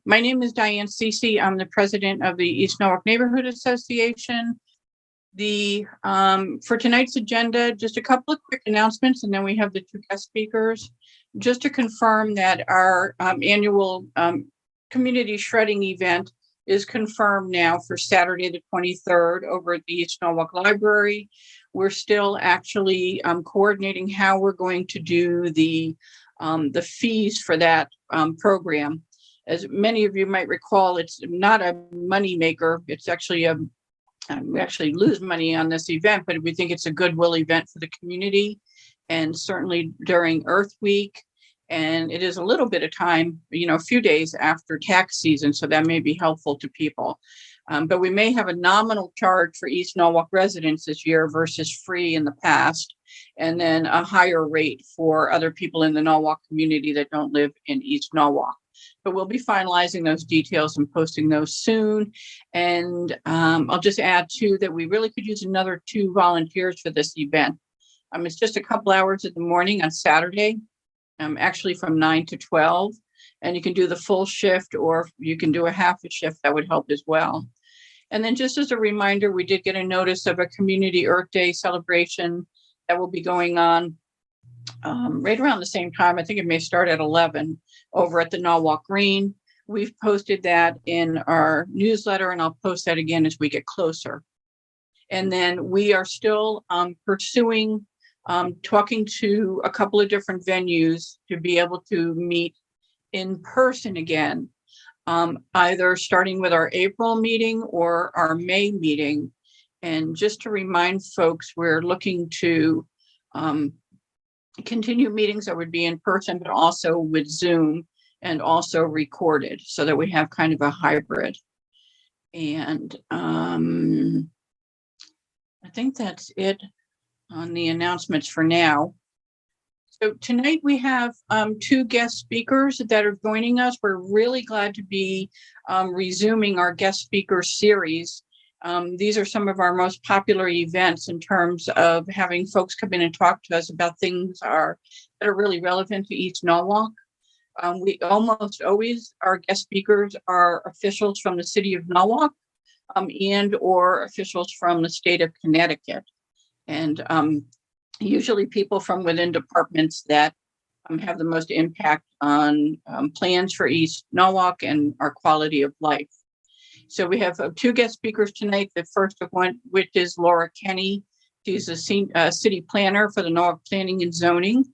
My name is Diane Cece. I'm the president of the East Norwalk Neighborhood Association. For tonight's agenda, just a couple of quick announcements, and then we have the two guest speakers. Just to confirm that our annual community shredding event is confirmed now for Saturday the 23rd over at the East Norwalk Library. We're still actually coordinating how we're going to do the fees for that program. As many of you might recall, it's not a money maker. It's actually we actually lose money on this event, but we think it's a goodwill event for the community, and certainly during Earth Week. And it is a little bit of time, a few days after tax season, so that may be helpful to people. But we may have a nominal charge for East Norwalk residents this year versus free in the past, and then a higher rate for other people in the Norwalk community that don't live in East Norwalk. But we'll be finalizing those details and posting those soon. And I'll just add too that we really could use another 2 volunteers for this event. It's just a couple hours in the morning on Saturday, actually from 9 to 12. And you can do the full shift, or you can do a half a shift. That would help as well. And then just as a reminder, we did get a notice of a Community Earth Day celebration that will be going on right around the same time. I think it may start at 11 over at the Norwalk Green. We've posted that in our newsletter, and I'll post that again as we get closer. And then we are still pursuing talking to a couple of different venues to be able to meet in person again, either starting with our April meeting or our May meeting. And just to remind folks, we're looking to continue meetings that would be in person, but also with Zoom and also recorded, so that we have kind of a hybrid. And I think that's it on the announcements for now. So tonight we have 2 guest speakers that are joining us. We're really glad to be resuming our guest speaker series. These are some of our most popular events in terms of having folks come in and talk to us about things that are really relevant to East Norwalk. We almost always, our guest speakers are officials from the city of Norwalk and or officials from the state of Connecticut. And usually people from within departments that have the most impact on plans for East Norwalk and our quality of life. So we have 2 guest speakers tonight. The first of which is Laura Kenny. She's a city planner for the Norwalk Planning and Zoning.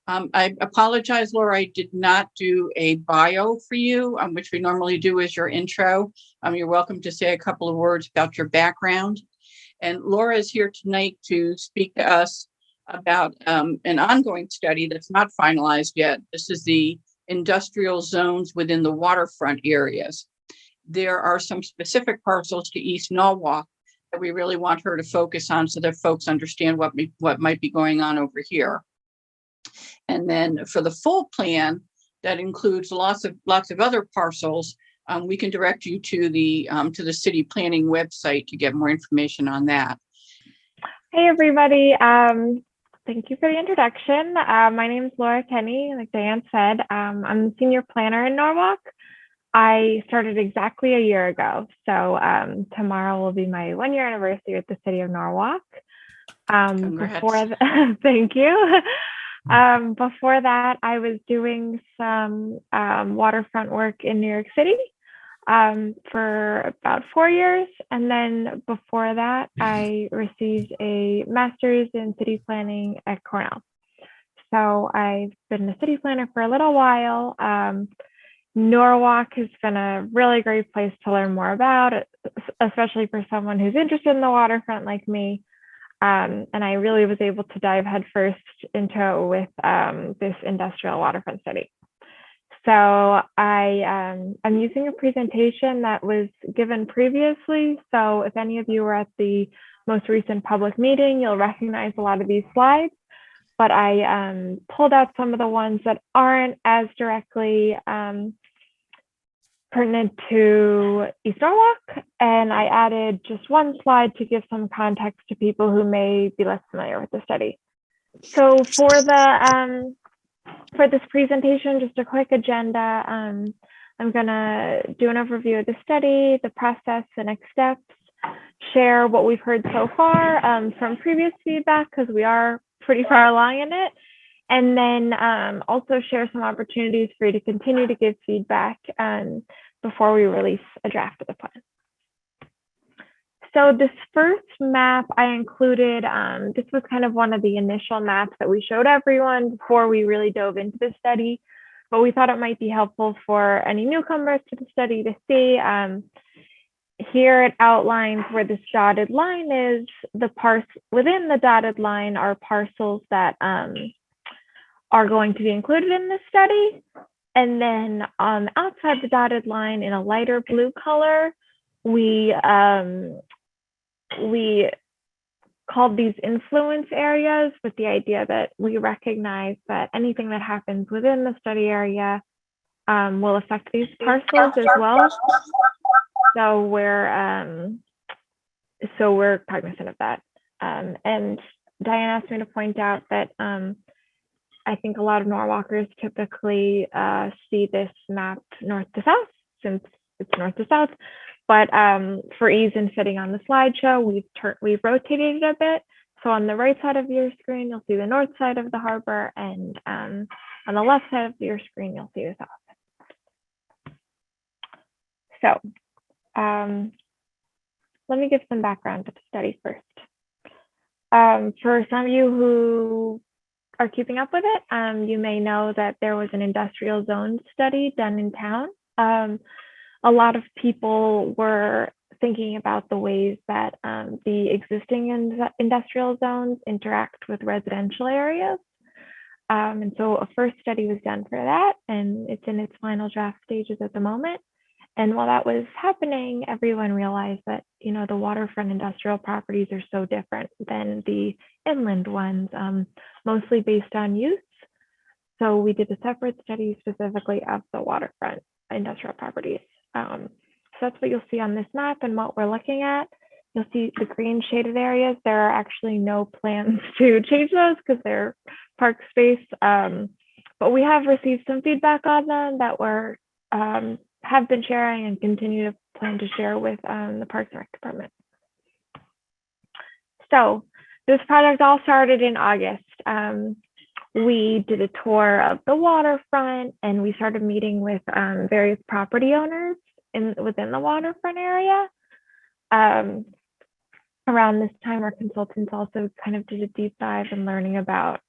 I apologize, Laura, I did not do a bio for you, which we normally do as your intro. You're welcome to say a couple of words about your background. And Laura is here tonight to speak to us about an ongoing study that's not finalized yet. This is the industrial zones within the waterfront areas. There are some specific parcels to East Norwalk that we really want her to focus on, so that folks understand what might be going on over here. And then for the full plan, that includes lots of other parcels. We can direct you to the city planning website to get more information on that. Hey everybody, thank you for the introduction. My name is Laura Kenny, like Diane said. I'm the senior planner in Norwalk. I started exactly a year ago, so tomorrow will be my 1-year anniversary at the city of Norwalk. Thank you. Before that, I was doing some waterfront work in New York City for about 4 years. And then before that, I received a master's in city planning at Cornell. So I've been a city planner for a little while. Norwalk has been a really great place to learn more about, especially for someone who's interested in the waterfront like me. And I really was able to dive headfirst into it with this industrial waterfront study. So I'm using a presentation that was given previously. So if any of you were at the most recent public meeting, you'll recognize a lot of these slides. But I pulled out some of the ones that aren't as directly pertinent to East Norwalk, and I added just one slide to give some context to people who may be less familiar with the study. So for the For this presentation, just a quick agenda. I'm gonna do an overview of the study, the process, the next steps, share what we've heard so far from previous feedback, because we are pretty far along in it, and then also share some opportunities for you to continue to give feedback before we release a draft of the plan. So this first map I included, this was kind of one of the initial maps that we showed everyone before we really dove into the study, but we thought it might be helpful for any newcomers to the study to see. Here it outlines where this dotted line is. Within the dotted line are parcels that are going to be included in this study. And then outside the dotted line in a lighter blue color, we called these influence areas, with the idea that we recognize that anything that happens within the study area will affect these parcels as well. So we're cognizant of that. And Diane asked me to point out that I think a lot of Norwalkers typically see this map north to south, since it's north to south. But for ease in fitting on the slideshow, we've rotated it a bit. So on the right side of your screen, you'll see the north side of the harbor, and on the left side of your screen, you'll see the south. So let me give some background to the study first. For some of you who are keeping up with it, you may know that there was an industrial zone study done in town. A lot of people were thinking about the ways that the existing industrial zones interact with residential areas. And so a first study was done for that, and it's in its final draft stages at the moment. And while that was happening, everyone realized that, you know, the waterfront industrial properties are so different than the inland ones, mostly based on use. So we did a separate study specifically of the waterfront industrial properties. So that's what you'll see on this map and what we're looking at. You'll see the green shaded areas. There are actually no plans to change those because they're park space. But we have received some feedback on them that we're have been sharing and continue to plan to share with the Parks and Rec Department. So this project all started in August. We did a tour of the waterfront, and we started meeting with various property owners within the waterfront area. Around this time, our consultants also kind of did a deep dive in learning about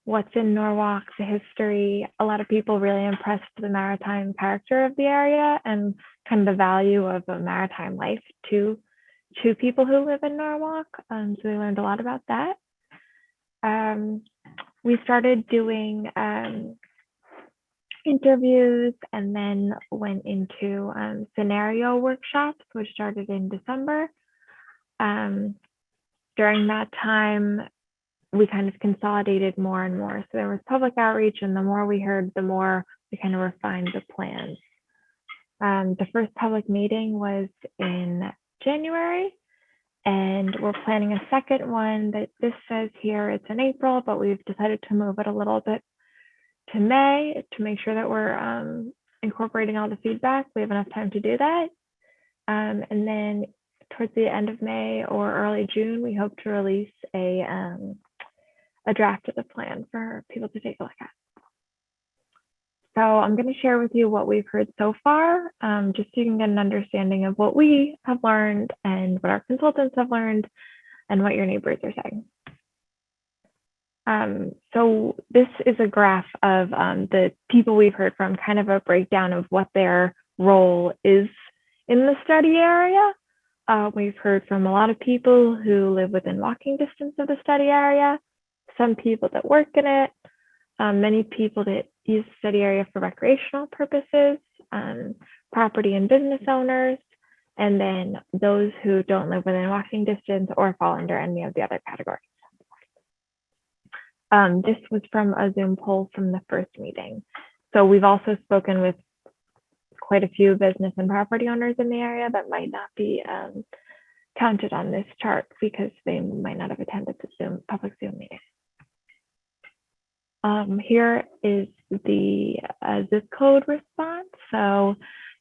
what's in Norwalk, the history. A lot of people really impressed the maritime character of the area and kind of the value of a maritime life to people who live in Norwalk. So we learned a lot about that. We started doing interviews and then went into scenario workshops, which started in December. During that time, we kind of consolidated more and more. So there was public outreach, and the more we heard, the more we kind of refined the plans. The first public meeting was in January, and we're planning a second one that this says here it's in April, but we've decided to move it a little bit to May to make sure that we're incorporating all the feedback. We have enough time to do that. And then towards the end of May or early June, we hope to release a draft of the plan for people to take a look at. So I'm going to share with you what we've heard so far, just so you can get an understanding of what we have learned and what our consultants have learned and what your neighbors are saying. So this is a graph of the people we've heard from, kind of a breakdown of what their role is in the study area. We've heard from a lot of people who live within walking distance of the study area, some people that work in it, many people that use the study area for recreational purposes, property and business owners, and then those who don't live within walking distance or fall under any of the other categories. This was from a Zoom poll from the first meeting. So we've also spoken with quite a few business and property owners in the area that might not be counted on this chart because they might not have attended the public Zoom meeting. Here is the zip code response. So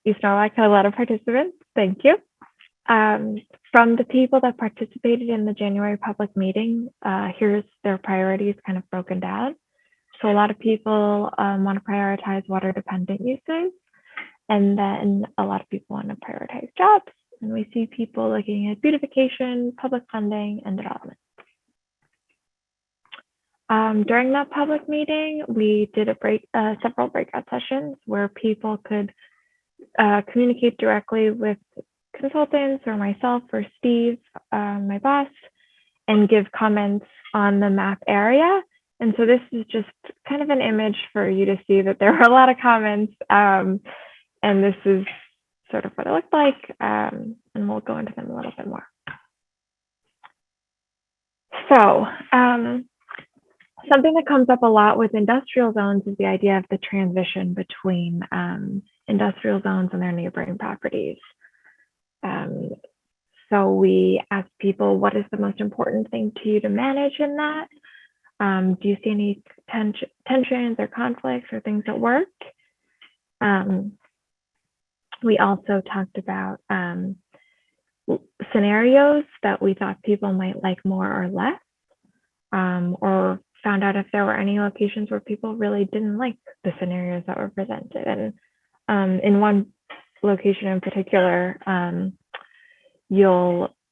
East Norwalk had a lot of participants. Thank you. From the people that participated in the January public meeting, here's their priorities kind of broken down. So a lot of people want to prioritize water dependent uses, and then a lot of people want to prioritize jobs. And we see people looking at beautification, public funding, and development. During that public meeting, we did several breakout sessions where people could communicate directly with consultants or myself or Steve, my boss, and give comments on the map area. And so this is just kind of an image for you to see that there were a lot of comments, and this is sort of what it looked like, and we'll go into them a little bit more. So something that comes up a lot with industrial zones is the idea of the transition between industrial zones and their neighboring properties. So we asked people, what is the most important thing to you to manage in that? Do you see any tensions or conflicts or things at work? We also talked about scenarios that we thought people might like more or less, or found out if there were any locations where people really didn't like the scenarios that were presented. And in one location in particular,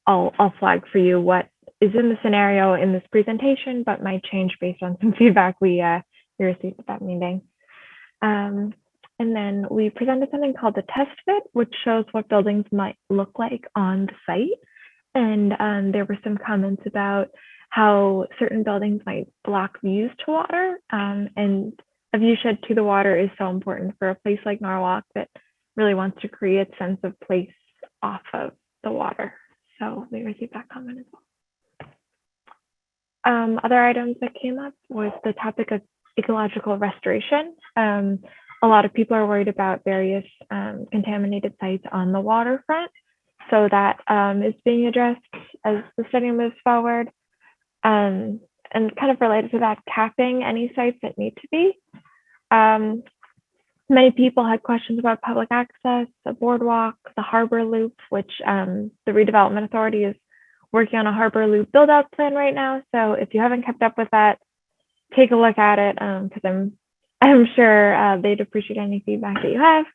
I'll flag for you what is in the scenario in this presentation, but might change based on some feedback we received at that meeting. And then we presented something called the test fit, which shows what buildings might look like on the site. And there were some comments about how certain buildings might block views to water. And a view shed to the water is so important for a place like Norwalk that really wants to create a sense of place off of the water. So we received that comment as well. Other items that came up was the topic of ecological restoration. A lot of people are worried about various contaminated sites on the waterfront. So that is being addressed as the study moves forward. And kind of related to that, capping any sites that need to be. Many people had questions about public access, the boardwalk, the harbor loop, which the redevelopment authority is working on a harbor loop build out plan right now. So if you haven't kept up with that, take a look at it, because I'm sure they'd appreciate any feedback that you have.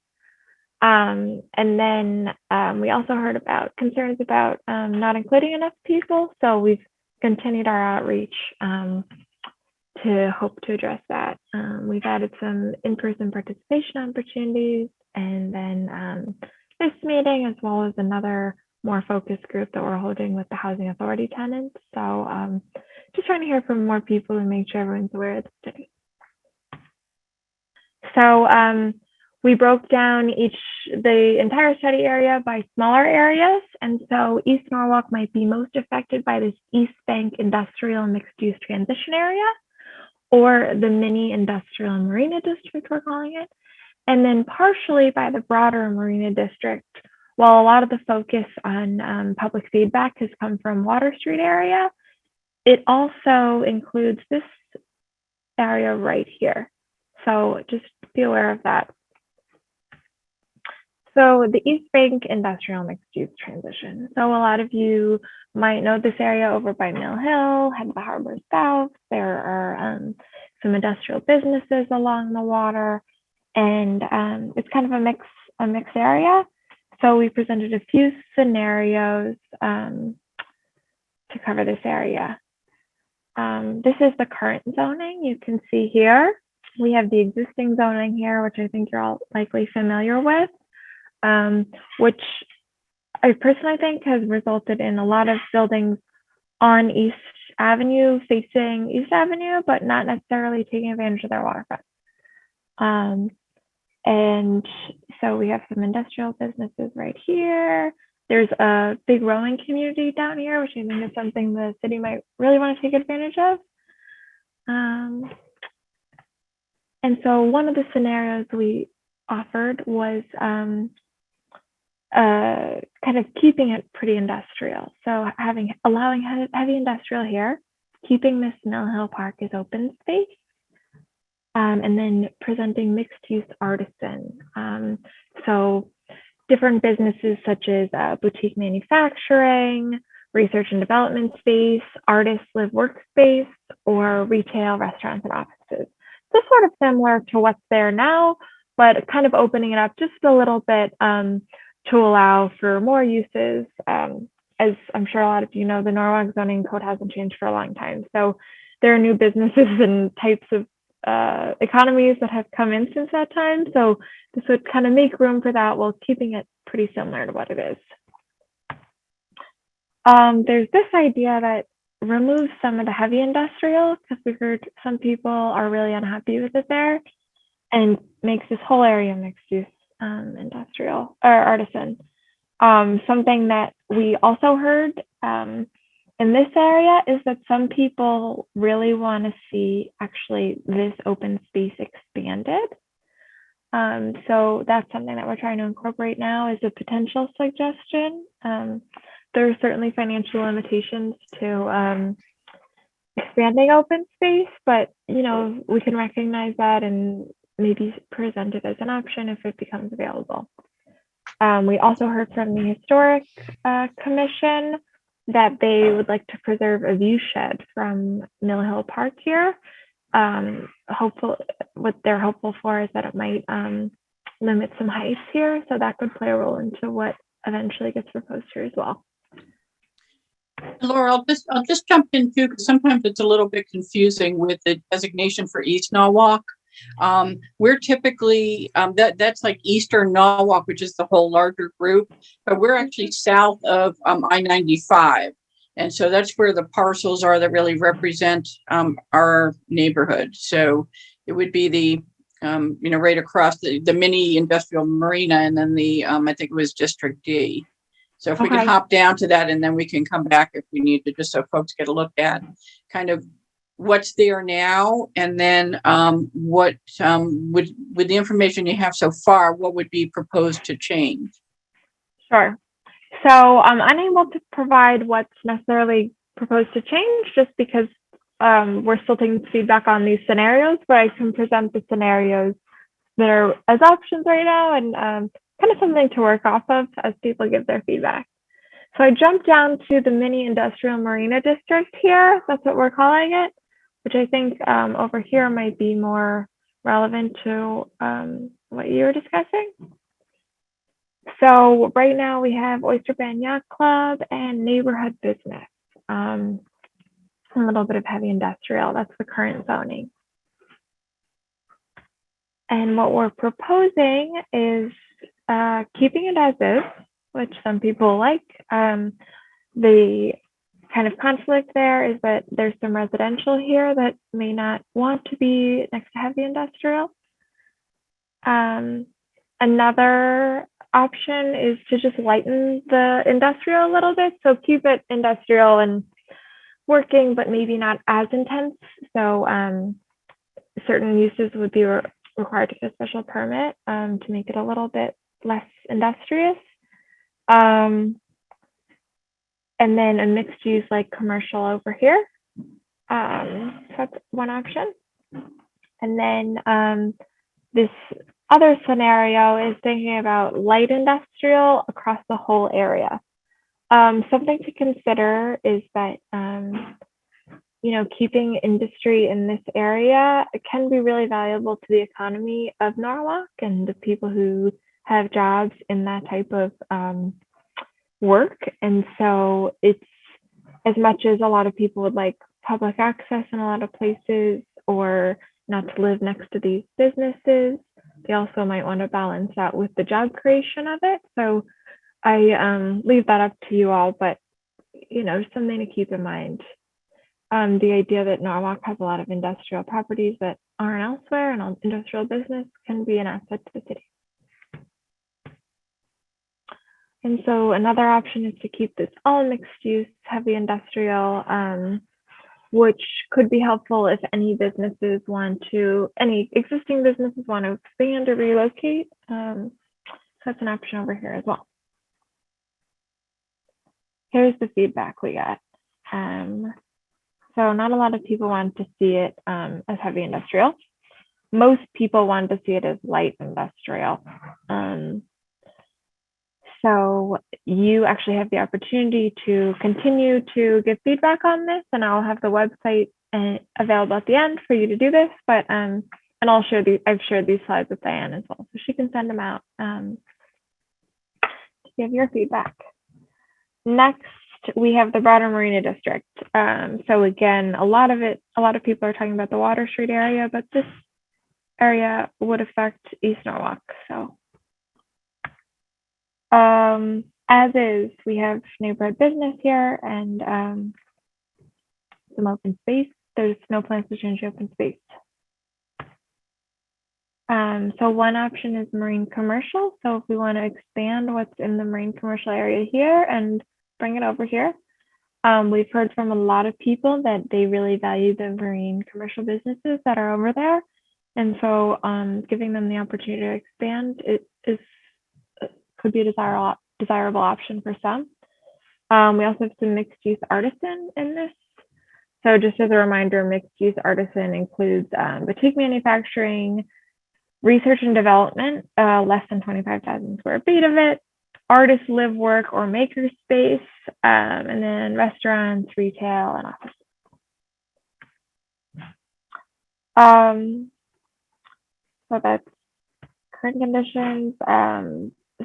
And then we also heard about concerns about not including enough people. So we've continued our outreach to hope to address that. We've added some in-person participation opportunities, and then this meeting, as well as another more focused group that we're holding with the housing authority tenants. So just trying to hear from more people and make sure everyone's aware of the study. So we broke down the entire study area by smaller areas. And so East Norwalk might be most affected by this East Bank industrial mixed-use transition area, or the mini industrial and Marina district, we're calling it. And then partially by the broader Marina district. While a lot of the focus on public feedback has come from Water Street area, it also includes this area right here. So just be aware of that. So the East Bank industrial mixed use transition. So a lot of you might know this area over by Mill Hill, head to the harbor south. There are some industrial businesses along the water, and it's kind of a mixed area. So we presented a few scenarios to cover this area. This is the current zoning. You can see here, we have the existing zoning here, which I think you're all likely familiar with, which I personally think has resulted in a lot of buildings on East Avenue facing East Avenue, but not necessarily taking advantage of their waterfront. And so we have some industrial businesses right here. There's a big rowing community down here, which I think is something the city might really want to take advantage of. And so one of the scenarios we offered was kind of keeping it pretty industrial. So allowing heavy industrial here, keeping this Mill Hill Park as open space, and then presenting mixed use artisan. So different businesses such as boutique manufacturing, research and development space, artist live workspace, or retail, restaurants, and offices. So sort of similar to what's there now, but kind of opening it up just a little bit to allow for more uses. As I'm sure a lot of you know, the Norwalk zoning code hasn't changed for a long time. So there are new businesses and types of economies that have come in since that time. So this would kind of make room for that while keeping it pretty similar to what it is. There's this idea that removes some of the heavy industrial, because we heard some people are really unhappy with it there, and makes this whole area mixed use industrial or artisan. Something that we also heard in this area is that some people really want to see actually this open space expanded. So that's something that we're trying to incorporate now as a potential suggestion. There are certainly financial limitations to expanding open space, but you know, we can recognize that and maybe present it as an option if it becomes available. We also heard from the Historic Commission that they would like to preserve a view shed from Mill Hill Park here. What they're hopeful for is that it might limit some heights here, so that could play a role into what eventually gets proposed here as well. Laura, I'll just jump in too, because sometimes it's a little bit confusing with the designation for East Norwalk. We're typically that's like Eastern Norwalk, which is the whole larger group, but we're actually south of I-95, and so that's where the parcels are that really represent our neighborhood. So it would be the right across the mini industrial marina, and then the I think it was District D. So if we can hop down to that, and then we can come back if we need to, just so folks get a look at kind of what's there now, and then what with the information you have so far, what would be proposed to change? Sure. So I'm unable to provide what's necessarily proposed to change, just because we're still taking feedback on these scenarios, but I can present the scenarios that are as options right now, and kind of something to work off of as people give their feedback. So I jumped down to the mini industrial marina district here. That's what we're calling it, which I think over here might be more relevant to what you were discussing. So right now we have Oyster Band Yacht Club and neighborhood business. A little bit of heavy industrial. That's the current zoning. And what we're proposing is keeping it as is, which some people like. The kind of conflict there is that there's some residential here that may not want to be next to heavy industrial. Another option is to just lighten the industrial a little bit. So keep it industrial and working, but maybe not as intense. So certain uses would be required to get a special permit to make it a little bit less industrious. And then a mixed use like commercial over here. So that's one option. And then this other scenario is thinking about light industrial across the whole area. Something to consider is that keeping industry in this area can be really valuable to the economy of Norwalk and the people who have jobs in that type of work. And so it's, as much as a lot of people would like public access in a lot of places or not to live next to these businesses, they also might want to balance that with the job creation of it. So I leave that up to you all, but something to keep in mind. The idea that Norwalk has a lot of industrial properties that aren't elsewhere, and industrial business can be an asset to the city. And so another option is to keep this all mixed use, heavy industrial, which could be helpful if any existing businesses want to expand or relocate. So that's an option over here as well. Here's the feedback we got. So not a lot of people want to see it as heavy industrial. most people want to see it as light industrial. So you actually have the opportunity to continue to give feedback on this, and I'll have the website available at the end for you to do this. But and I've shared these slides with Diane as well, so she can send them out to give your feedback. Next, we have the broader Marina district. So again, a lot of people are talking about the Water Street area, but this area would affect East Norwalk. So as is, we have neighborhood business here and some open space. There's no plans to change the open space. So one option is marine commercial. So if we want to expand what's in the marine commercial area here and bring it over here, we've heard from a lot of people that they really value the marine commercial businesses that are over there. And so giving them the opportunity to expand could be a desirable option for some. We also have some mixed use artisan in this. So just as a reminder, mixed use artisan includes boutique manufacturing, research and development, less than 25,000 square feet of it, artist live work or maker space, and then restaurants, retail, and offices. So that's current conditions.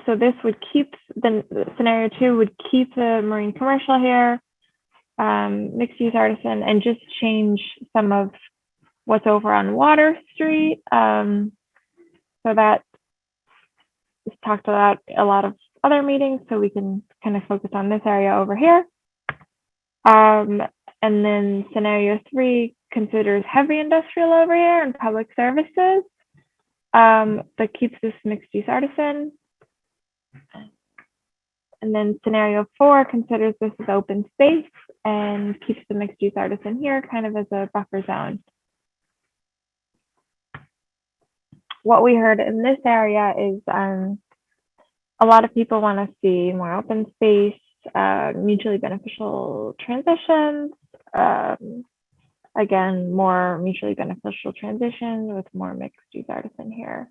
So this would keep the scenario 2 would keep the marine commercial here, mixed use artisan, and just change some of what's over on Water Street. So that is talked about a lot of other meetings, so we can kind of focus on this area over here. And then scenario 3 considers heavy industrial over here and public services. That keeps this mixed use artisan. And then scenario 4 considers this as open space and keeps the mixed use artisan here kind of as a buffer zone. What we heard in this area is a lot of people want to see more open space, mutually beneficial transitions, again, more mutually beneficial transitions with more mixed use artisan here.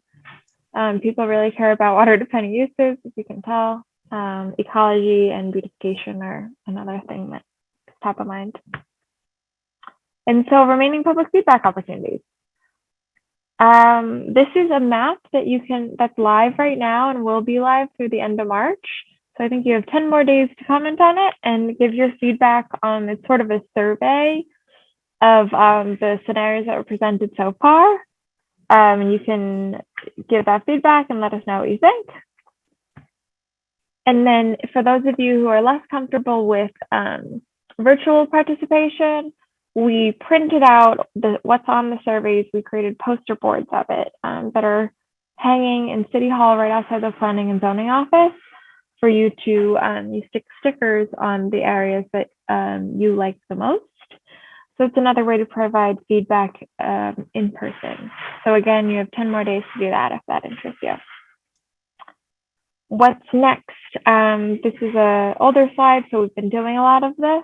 People really care about water dependent uses, as you can tell. Ecology and beautification are another thing that's top of mind. And so remaining public feedback opportunities. This is a map that that's live right now and will be live through the end of March. So I think you have 10 more days to comment on it and give your feedback on, it's sort of a survey of the scenarios that were presented so far. You can give that feedback and let us know what you think. And then for those of you who are less comfortable with virtual participation, we printed out what's on the surveys. We created poster boards of it that are hanging in City Hall right outside the Planning and Zoning office for you to you stick stickers on the areas that you like the most. So it's another way to provide feedback in person. So again, you have 10 more days to do that if that interests you. What's next? This is an older slide, so we've been doing a lot of this.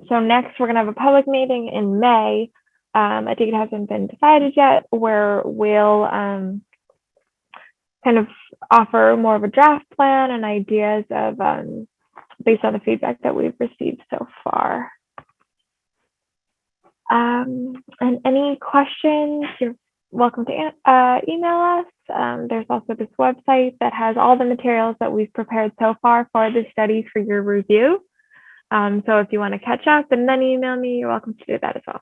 So next, we're going to have a public meeting in May. I think it hasn't been decided yet, where we'll kind of offer more of a draft plan and ideas of based on the feedback that we've received so far. And any questions, you're welcome to email us. There's also this website that has all the materials that we've prepared so far for this study for your review. So if you want to catch up and then email me, you're welcome to do that as well.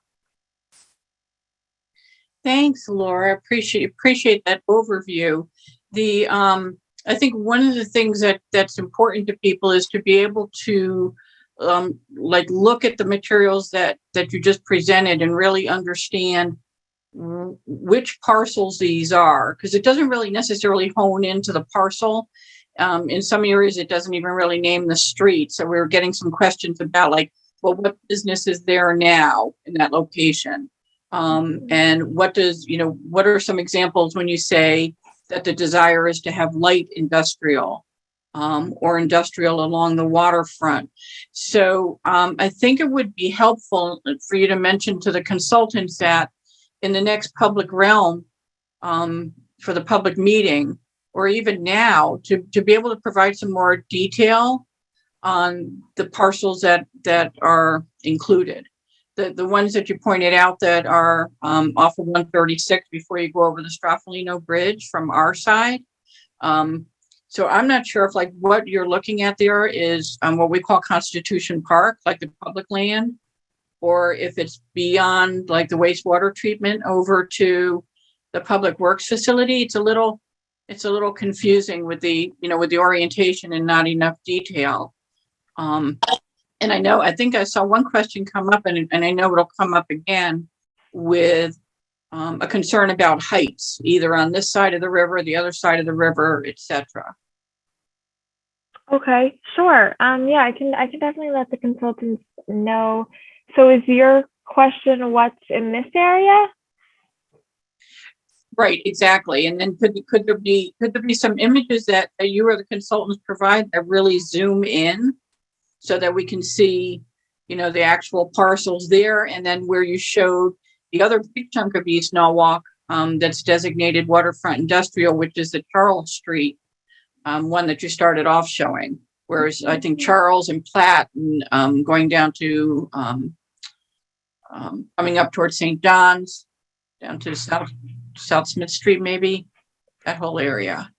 Thanks, Laura. Appreciate that overview. I think one of the things that's important to people is to be able to look at the materials that you just presented and really understand which parcels these are, because it doesn't really necessarily hone into the parcel. In some areas, it doesn't even really name the street. So we're getting some questions about what business is there now in that location? And what are some examples when you say that the desire is to have light industrial or industrial along the waterfront? So I think it would be helpful for you to mention to the consultants that in the next public realm for the public meeting, or even now, to be able to provide some more detail on the parcels that are included. The ones that you pointed out that are off of 136 before you go over the Straffolino Bridge from our side. So I'm not sure if like what you're looking at there is what we call Constitution Park, like the public land, or if it's beyond like the wastewater treatment over to the public works facility. It's a little confusing with the, with the orientation and not enough detail. And I think I saw one question come up, and I know it'll come up again with a concern about heights, either on this side of the river, the other side of the river, etc. Okay, sure. Yeah, I can definitely let the consultants know. So is your question what's in this area? Right, exactly. And then could there be some images that you or the consultants provide that really zoom in so that we can see, the actual parcels there, and then where you showed the other big chunk of East Norwalk that's designated waterfront industrial, which is the Charles Street one that you started off showing. Whereas I think Charles and Platt and going down to coming up towards St. John's, down to South Smith Street, maybe that whole area.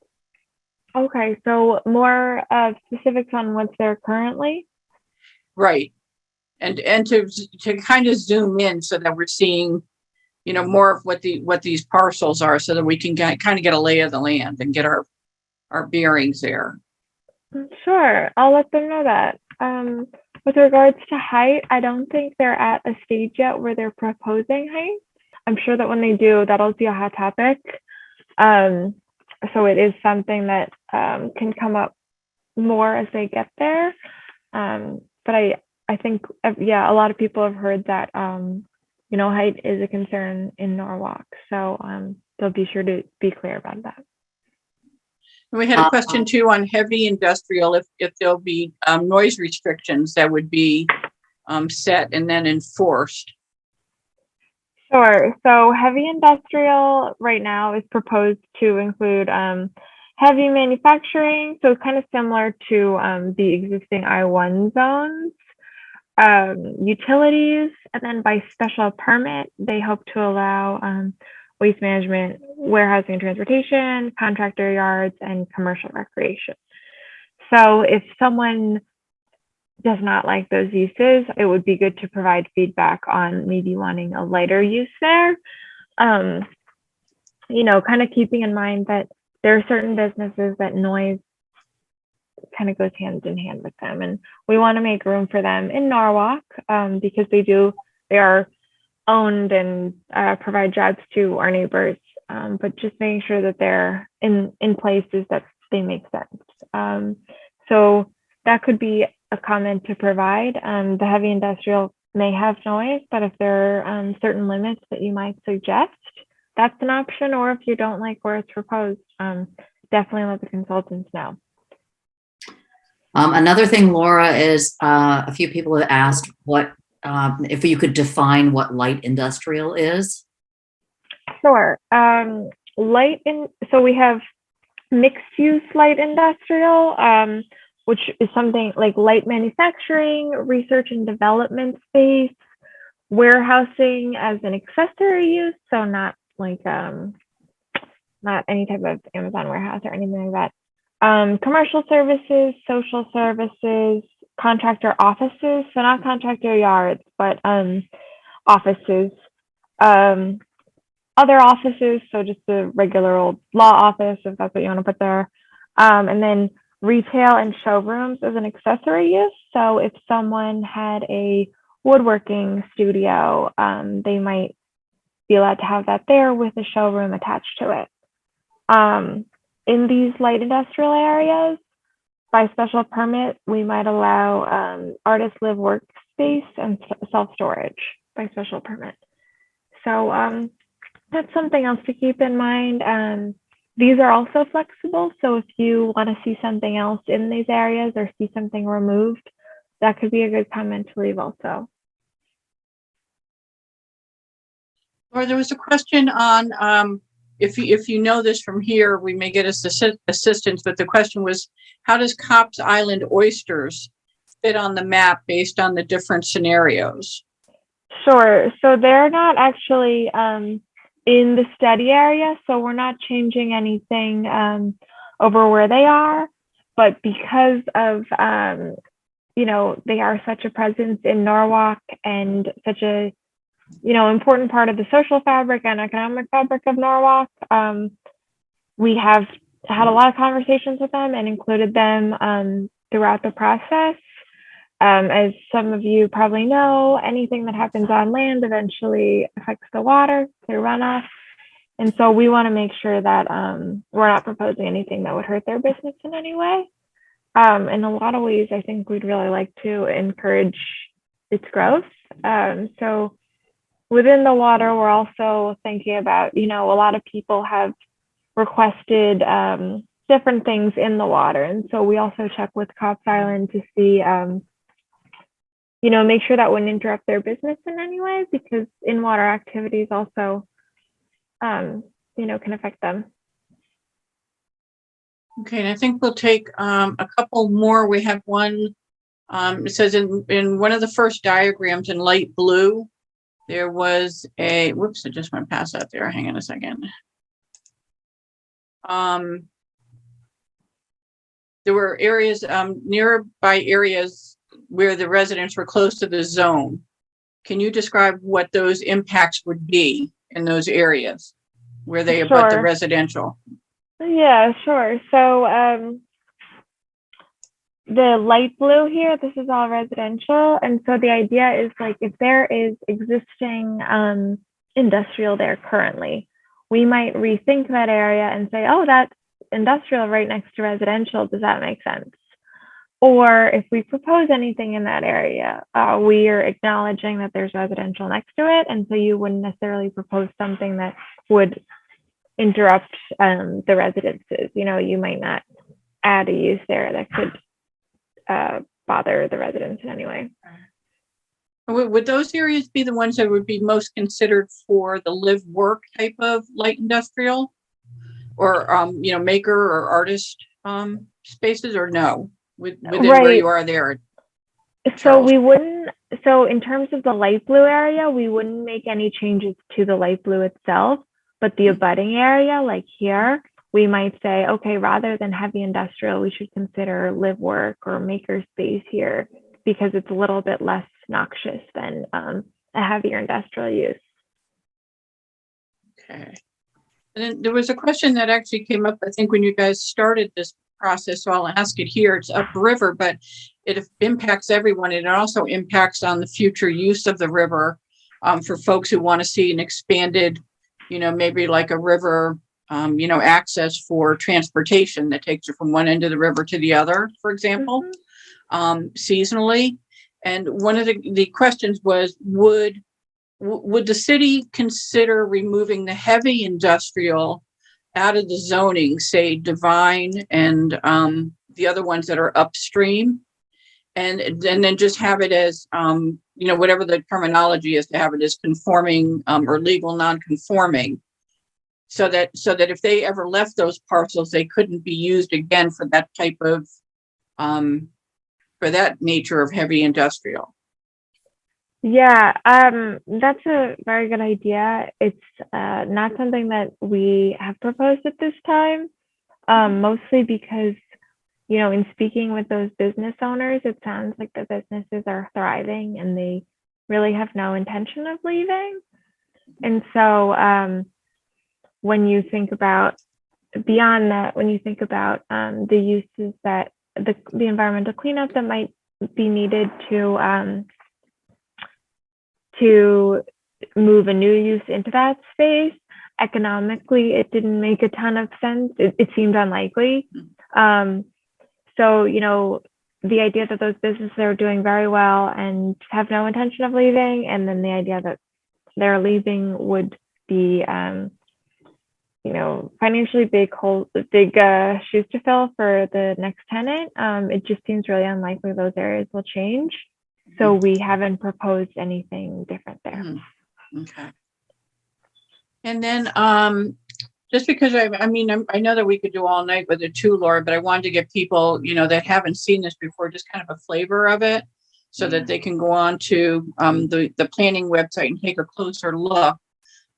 Okay, so more specifics on what's there currently. Right, and to kind of zoom in so that we're seeing, more of what these parcels are, so that we can kind of get a lay of the land and get our bearings there. Sure, I'll let them know that. With regards to height, I don't think they're at a stage yet where they're proposing height. I'm sure that when they do, that'll be a hot topic. So it is something that can come up more as they get there. But I think, yeah, a lot of people have heard that, height is a concern in Norwalk. So they'll be sure to be clear about that. We had a question too on heavy industrial, if there'll be noise restrictions that would be set and then enforced. Sure. So heavy industrial right now is proposed to include heavy manufacturing. So kind of similar to the existing I-1 zones, utilities, and then by special permit, they hope to allow waste management, warehousing and transportation, contractor yards, and commercial recreation. So if someone does not like those uses, it would be good to provide feedback on maybe wanting a lighter use there. Kind of keeping in mind that there are certain businesses that noise kind of goes hand in hand with them, and we want to make room for them in Norwalk because they are owned and provide jobs to our neighbors, but just making sure that they're in places that they make sense. So that could be a comment to provide. The heavy industrial may have noise, but if there are certain limits that you might suggest, that's an option. Or if you don't like where it's proposed, definitely let the consultants know. Another thing, Laura, is a few people have asked if you could define what light industrial is. Sure. So we have mixed use light industrial, which is something like light manufacturing, research and development space, warehousing as an accessory use. So not like not any type of Amazon warehouse or anything like that. Commercial services, social services, contractor offices. So not contractor yards, but offices. Other offices, so just the regular old law office, if that's what you want to put there. And then retail and showrooms as an accessory use. So if someone had a woodworking studio, they might be allowed to have that there with a showroom attached to it. In these light industrial areas, by special permit, we might allow artist live workspace and self-storage by special permit. So that's something else to keep in mind. These are also flexible. So if you want to see something else in these areas or see something removed, that could be a good comment to leave also. Or there was a question on, if you know this from here, we may get assistance, but the question was, how does Copp's Island oysters fit on the map based on the different scenarios? Sure. So they're not actually in the study area, so we're not changing anything over where they are. But because of they are such a presence in Norwalk and such a important part of the social fabric and economic fabric of Norwalk, we have had a lot of conversations with them and included them throughout the process. As some of you probably know, anything that happens on land eventually affects the water through runoff. And so we want to make sure that we're not proposing anything that would hurt their business in any way. In a lot of ways, I think we'd really like to encourage its growth. So within the water, we're also thinking about, a lot of people have requested different things in the water. And so we also check with Copp's Island to see, make sure that wouldn't interrupt their business in any way, because in water activities also, can affect them. Okay, and I think we'll take a couple more. We have one, it says in one of the first diagrams in light blue, there was a, whoops, I just went past that there. Hang on a second. There were areas, nearby areas where the residents were close to the zone. Can you describe what those impacts would be in those areas where they abut the residential? Yeah, sure. So the light blue here, this is all residential. And so the idea is, like, if there is existing industrial there currently, we might rethink that area and say, oh, that's industrial right next to residential. Does that make sense? Or if we propose anything in that area, we are acknowledging that there's residential next to it. And so you wouldn't necessarily propose something that would interrupt the residences. You might not add a use there that could bother the residents in any way. Would those areas be the ones that would be most considered for the live work type of light industrial, or maker or artist spaces, or no? Within where you are there? So we wouldn't. So in terms of the light blue area, we wouldn't make any changes to the light blue itself. But the abutting area, like here, we might say, okay, rather than heavy industrial, we should consider live work or maker space here, because it's a little bit less noxious than a heavier industrial use. Okay. And then there was a question that actually came up, I think, when you guys started this process, so I'll ask it here. It's upriver, but it impacts everyone. And it also impacts on the future use of the river for folks who want to see an expanded, maybe like a river, access for transportation that takes you from one end of the river to the other, for example, seasonally. And one of the questions was, would the city consider removing the heavy industrial out of the zoning, say Divine and the other ones that are upstream, and then just have it as, whatever the terminology is, to have it as conforming or legal non-conforming, so that if they ever left those parcels, they couldn't be used again for that type of, for that nature of heavy industrial. Yeah, that's a very good idea. It's not something that we have proposed at this time, mostly because, in speaking with those business owners, it sounds like the businesses are thriving and they really have no intention of leaving. And so when you think about beyond that, when you think about the uses that the environmental cleanup that might be needed to move a new use into that space, economically, it didn't make a ton of sense. It seemed unlikely. So, the idea that those businesses are doing very well and have no intention of leaving, and then the idea that they're leaving would be, financially big shoes to fill for the next tenant. It just seems really unlikely those areas will change. So we haven't proposed anything different there. Okay. And then, just because I mean, I know that we could do all night with it too, Laura, but I wanted to give people, that haven't seen this before, just kind of a flavor of it so that they can go on to the planning website and take a closer look.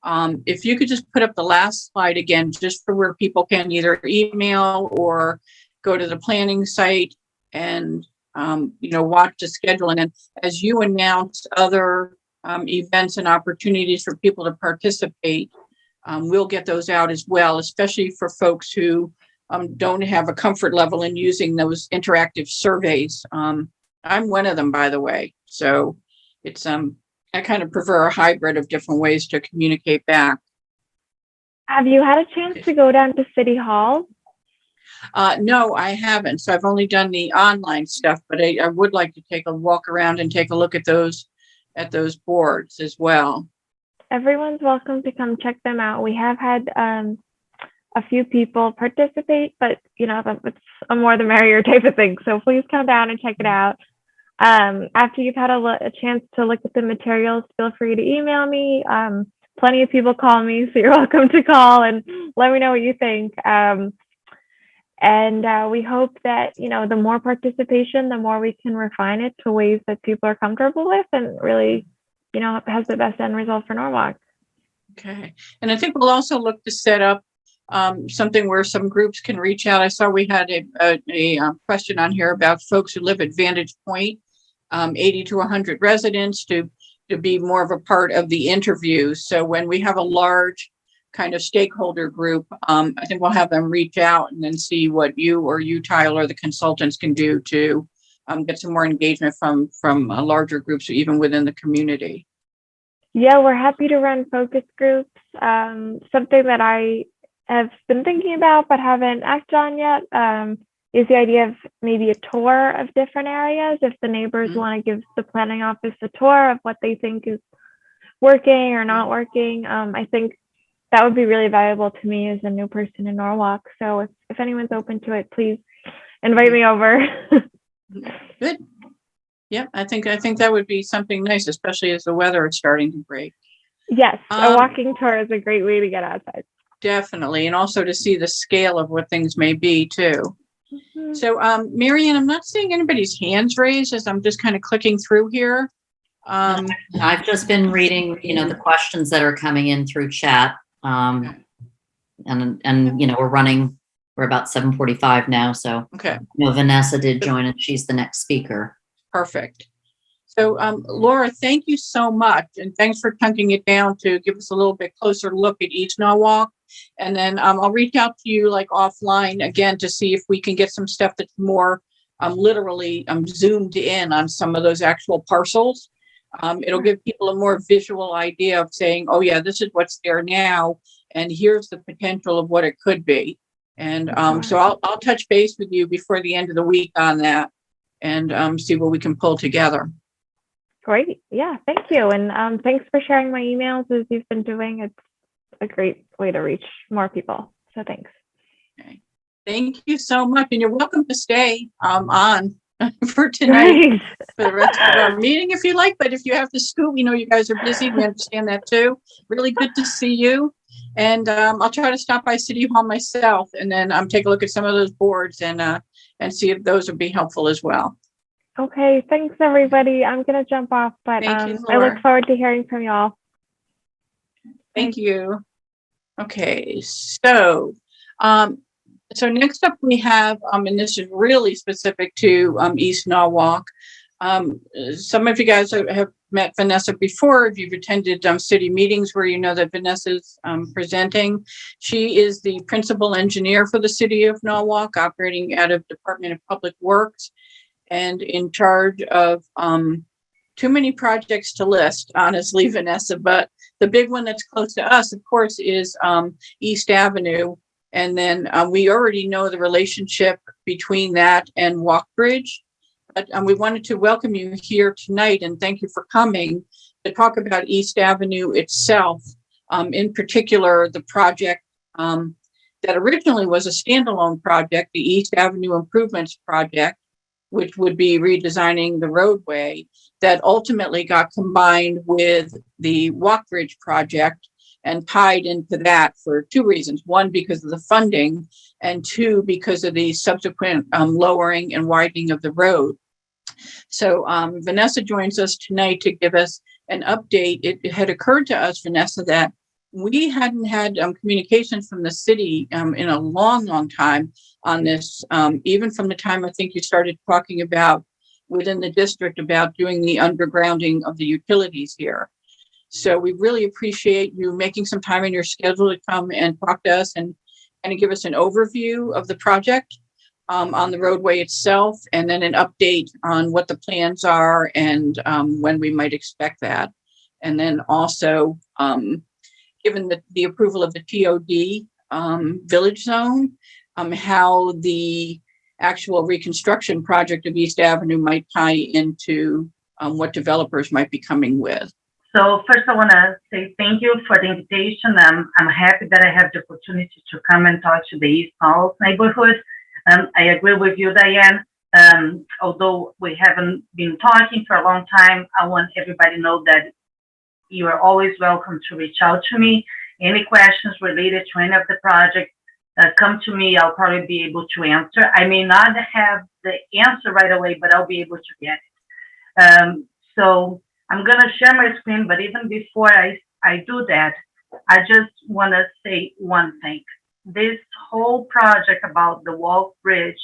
If you could just put up the last slide again, just for where people can either email or go to the planning site and, watch the schedule. And then as you announce other events and opportunities for people to participate, we'll get those out as well, especially for folks who don't have a comfort level in using those interactive surveys. I'm one of them, by the way. So it's I kind of prefer a hybrid of different ways to communicate back. Have you had a chance to go down to City Hall? No, I haven't. So I've only done the online stuff, but I would like to take a walk around and take a look at those boards as well. Everyone's welcome to come check them out. We have had a few people participate, but it's a more the merrier type of thing. So please come down and check it out. After you've had a chance to look at the materials, feel free to email me. Plenty of people call me, so you're welcome to call and let me know what you think. And we hope that, the more participation, the more we can refine it to ways that people are comfortable with and really, has the best end result for Norwalk. Okay. And I think we'll also look to set up something where some groups can reach out. I saw we had a question on here about folks who live at Vantage Point, 80 to 100 residents to be more of a part of the interview. So when we have a large kind of stakeholder group, I think we'll have them reach out and then see what you, Tyler, the consultants can do to get some more engagement from larger groups, even within the community. Yeah, we're happy to run focus groups. Something that I have been thinking about but haven't acted on yet is the idea of maybe a tour of different areas. If the neighbors want to give the planning office a tour of what they think is working or not working, I think that would be really valuable to me as a new person in Norwalk. So if anyone's open to it, please invite me over. Good. Yeah, I think that would be something nice, especially as the weather is starting to break. Yes, a walking tour is a great way to get outside. Definitely, and also to see the scale of what things may be too. Mm-hmm. So, Marianne, I'm not seeing anybody's hands raised as I'm just kind of clicking through here. I've just been reading, the questions that are coming in through chat. And we're about 7:45 now. So okay. Vanessa did join and she's the next speaker. Perfect. So Laura, thank you so much. And thanks for chunking it down to give us a little bit closer look at East Norwalk. And then I'll reach out to you offline again to see if we can get some stuff that's more literally zoomed in on some of those actual parcels. It'll give people a more visual idea of saying, oh yeah, this is what's there now. And here's the potential of what it could be. And so I'll touch base with you before the end of the week on that and see what we can pull together. Great. Yeah, thank you. And thanks for sharing my emails as you've been doing. It's a great way to reach more people. So thanks. Okay. Thank you so much. And you're welcome to stay on for tonight for the rest of our meeting if you like. But if you have to scoot, we know you guys are busy. We understand that too. Really good to see you. And I'll try to stop by City Hall myself and then take a look at some of those boards and see if those would be helpful as well. Okay, thanks everybody. I'm going to jump off, but I look forward to hearing from you all. Thank you. Okay, so next up we have, and this is really specific to East Norwalk. Some of you guys have met Vanessa before. If you've attended city meetings where you know that Vanessa's presenting. She is the principal engineer for the city of Norwalk, operating out of Department of Public Works and in charge of too many projects to list, honestly, Vanessa, but the big one that's close to us, of course, is East Avenue. And then we already know the relationship between that and Walk Bridge. But we wanted to welcome you here tonight and thank you for coming to talk about East Avenue itself. In particular, the project that originally was a standalone project, the East Avenue Improvements Project, which would be redesigning the roadway, that ultimately got combined with the Walk Bridge project. and tied into that for two reasons. One, because of the funding, and two, because of the subsequent lowering and widening of the road. So Vanessa joins us tonight to give us an update. It had occurred to us, Vanessa, that we hadn't had communications from the city in a long, long time on this, even from the time I think you started talking about within the district about doing the undergrounding of the utilities here. So we really appreciate you making some time in your schedule to come and talk to us and give us an overview of the project on the roadway itself, and then an update on what the plans are and when we might expect that. And then also, given the approval of the TOD village zone, how the actual reconstruction project of East Avenue might tie into what developers might be coming with. So first I want to say thank you for the invitation. I'm happy that I have the opportunity to come and talk to the East Norwalk neighborhood. I agree with you, Diane. Although we haven't been talking for a long time, I want everybody to know that you are always welcome to reach out to me. Any questions related to any of the projects, come to me. I'll probably be able to answer. I may not have the answer right away, but I'll be able to get it. So I'm going to share my screen, but even before I do that, I just want to say one thing. This whole project about the Walk Bridge,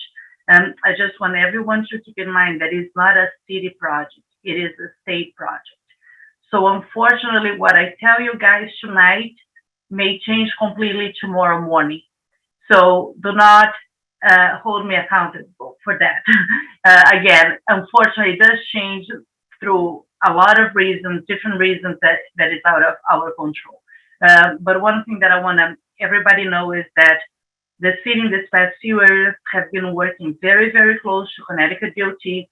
I just want everyone to keep in mind that it's not a city project. It is a state project. So unfortunately, what I tell you guys tonight may change completely tomorrow morning. So do not hold me accountable for that. Again, unfortunately, it does change through a lot of reasons, different reasons that is out of our control. But one thing that I want everybody know is that the city in this past few years have been working very, very close to Connecticut DOT.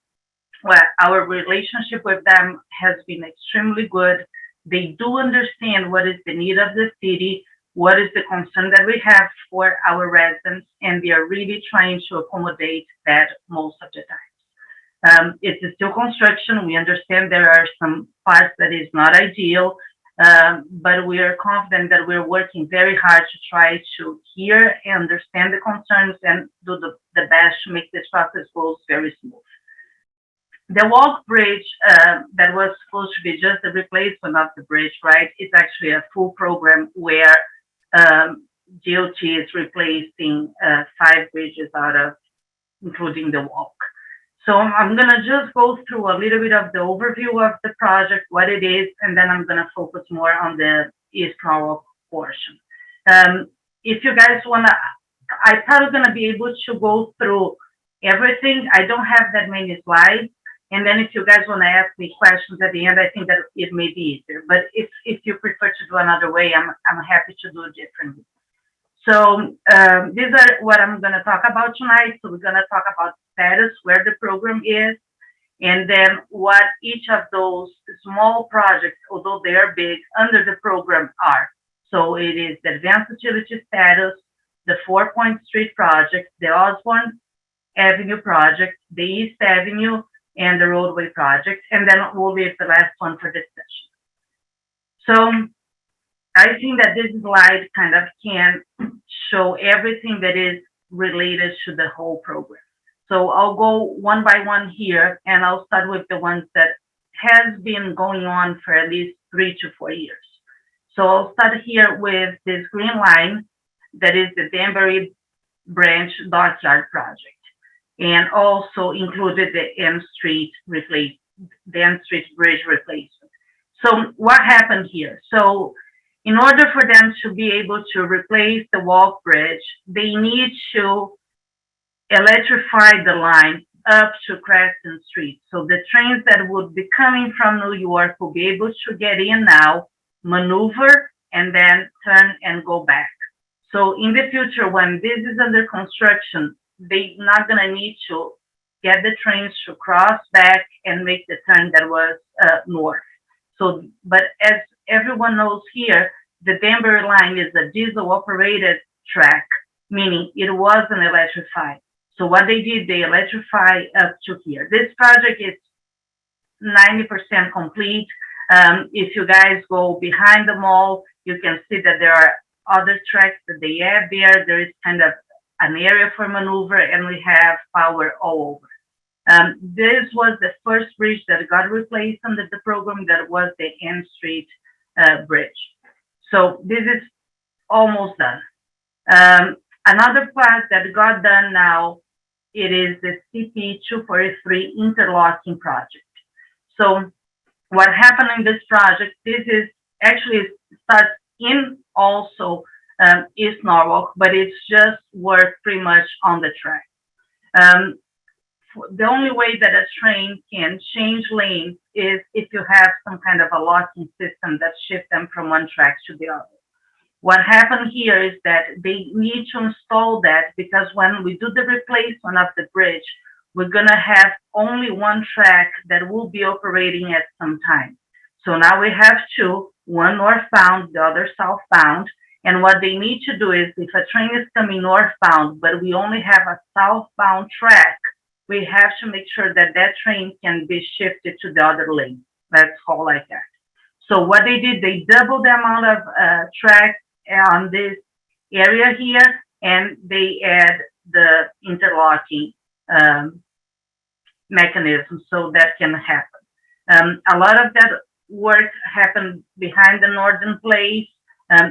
Well, our relationship with them has been extremely good. They do understand what is the need of the city, what is the concern that we have for our residents, and they are really trying to accommodate that most of the time. It's still construction. We understand there are some parts that is not ideal, but we are confident that we're working very hard to try to hear and understand the concerns and do the best to make this process go very smooth. The Walk Bridge that was supposed to be just the replacement of the bridge, right? It's actually a full program where DOT is replacing 5 bridges out of, including the Walk. So I'm going to just go through a little bit of the overview of the project, what it is, and then I'm going to focus more on the East Norwalk portion. If you guys want to, I'm probably going to be able to go through everything. I don't have that many slides. And then if you guys want to ask me questions at the end, I think that it may be easier. But if you prefer to do another way, I'm happy to do it differently. So these are what I'm going to talk about tonight. So we're going to talk about status, where the program is, and then what each of those small projects, although they are big, under the program are. So it is the Advanced Utility Status, the 4-Point Street Project, the Osborne Avenue Project, the East Avenue, and the Roadway Project, and then we'll leave the last one for discussion. So I think that this slide kind of can show everything that is related to the whole program. So I'll go one by one here, and I'll start with the ones that has been going on for at least 3 to 4 years. So I'll start here with this green line that is the Danbury Branch Dockyard Project, and also included the N Street Bridge replacement. So what happened here? So in order for them to be able to replace the Walk Bridge, they need to electrify the line up to Crescent Street. So the trains that would be coming from New York will be able to get in now, maneuver, and then turn and go back. So in the future, when this is under construction, they're not going to need to get the trains to cross back and make the turn that was north. So, but as everyone knows here, the Danbury line is a diesel operated track, meaning it wasn't electrified. So what they did, they electrify up to here. This project is 90% complete. If you guys go behind the mall, you can see that there are other tracks that they add there. There is kind of an area for maneuver, and we have power all over. This was the first bridge that got replaced under the program. That was the N Street bridge. So this is almost done. Another part that got done now, it is the CP 243 Interlocking Project. So what happened in this project, this is actually starts in also East Norwalk, but it's just work pretty much on the track. The only way that a train can change lanes is if you have some kind of a locking system that shifts them from one track to the other. What happened here is that they need to install that because when we do the replacement of the bridge, we're gonna have only one track that will be operating at some time. So now we have two, one northbound, the other southbound. And what they need to do is if a train is coming northbound, but we only have a southbound track, we have to make sure that that train can be shifted to the other lane. Let's call like that. So what they did, they doubled the amount of tracks on this area here, and they add the interlocking mechanism so that can happen. A lot of that work happened behind the northern place.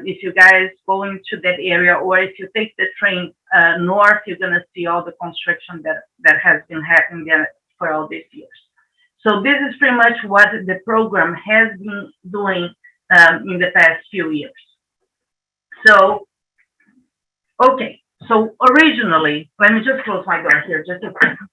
If you guys go into that area, or if you take the train north, you're gonna see all the construction that has been happening there for all these years. So this is pretty much what the program has been doing in the past few years. So, okay, so originally, let me just close my door here just a second.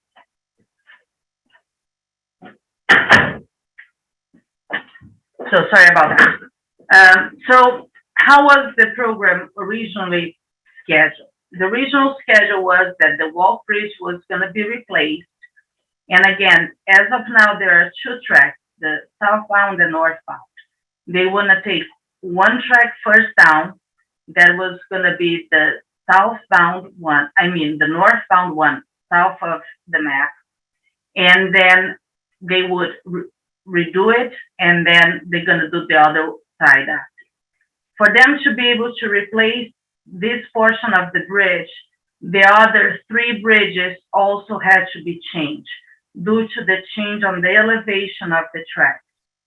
So sorry about that. So how was the program originally scheduled? The original schedule was that the Walk Bridge was going to be replaced. And again, as of now, there are two tracks, the southbound and northbound. They want to take one track first down. That was going to be the southbound one, the northbound one, south of the map. And then they would redo it, and then they're going to do the other side after. For them to be able to replace this portion of the bridge, the other three bridges also had to be changed due to the change on the elevation of the track.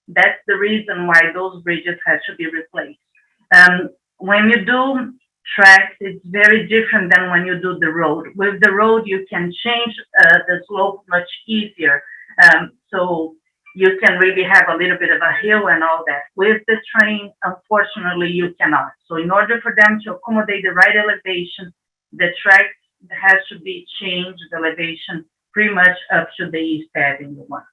That's the reason why those bridges had to be replaced. When you do tracks, it's very different than when you do the road. With the road, you can change the slope much easier. So you can really have a little bit of a hill and all that. With the train, unfortunately, you cannot. So in order for them to accommodate the right elevation, the track has to be changed, the elevation pretty much up to the East Avenue one.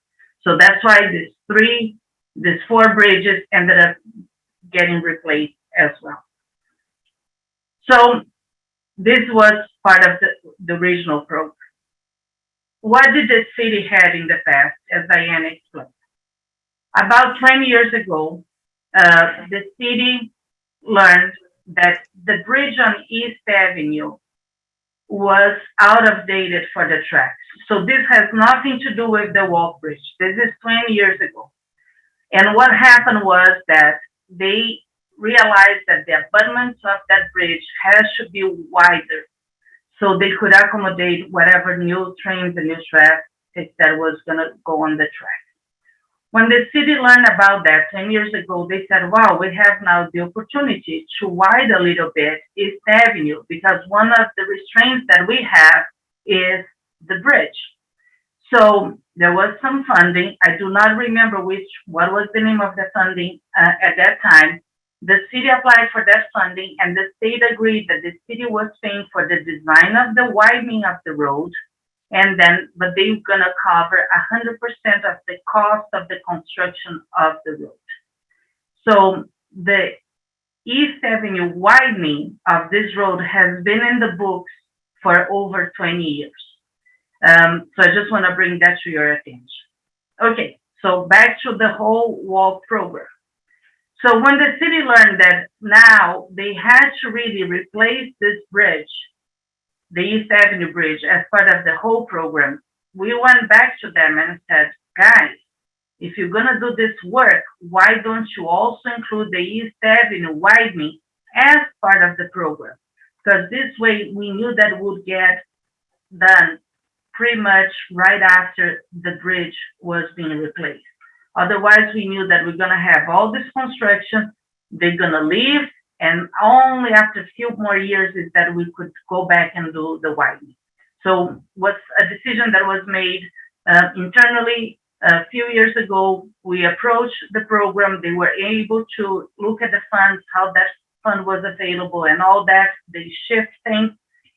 So that's why these four bridges ended up getting replaced as well. So this was part of the original program. What did the city have in the past, as Diane explained? About 20 years ago, the city learned that the bridge on East Avenue was out of date for the tracks. So this has nothing to do with the Walk Bridge. This is 20 years ago. And what happened was that they realized that the abutments of that bridge has to be wider so they could accommodate whatever new trains and new traffic that was going to go on the track. When the city learned about that 10 years ago, they said, wow, we have now the opportunity to widen a little bit East Avenue because one of the restraints that we have is the bridge. So there was some funding. I do not remember what was the name of the funding at that time. The city applied for that funding, and the state agreed that the city was paying for the design of the widening of the road, but they were going to cover 100% of the cost of the construction of the road. So the East Avenue widening of this road has been in the books for over 20 years. So I just want to bring that to your attention. Okay, so back to the whole walk program. So when the city learned that now they had to really replace this bridge, the East Avenue Bridge, as part of the whole program, we went back to them and said, guys, if you're gonna do this work, why don't you also include the East Avenue widening as part of the program? Because this way we knew that would get done pretty much right after the bridge was being replaced. Otherwise, we knew that we're gonna have all this construction, they're gonna leave, and only after a few more years is that we could go back and do the widening. So what's a decision that was made internally a few years ago. We approached the program. They were able to look at the funds, how that fund was available and all that. They shift things.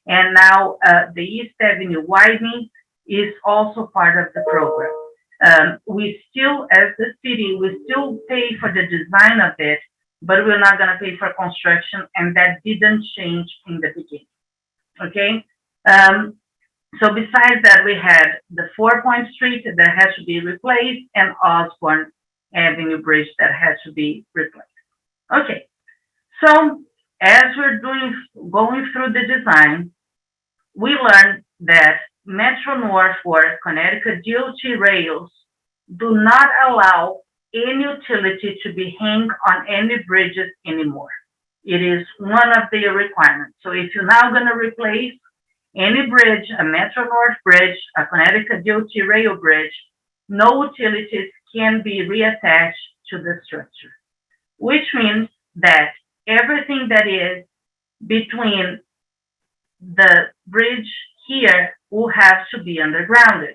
And now the East Avenue widening is also part of the program. We still, as the city, we still pay for the design of it, but we're not going to pay for construction, and that didn't change in the beginning. Okay? So besides that, we had the 4-Point Street that had to be replaced and Osborne Avenue Bridge that had to be replaced. Okay, so as we're going through the design, we learned that Metro North or Connecticut DOT rails do not allow any utility to be hung on any bridges anymore. It is one of their requirements. So if you're now going to replace any bridge, a Metro North bridge, a Connecticut DOT rail bridge, no utilities can be reattached to the structure, which means that everything that is between the bridge here will have to be undergrounded.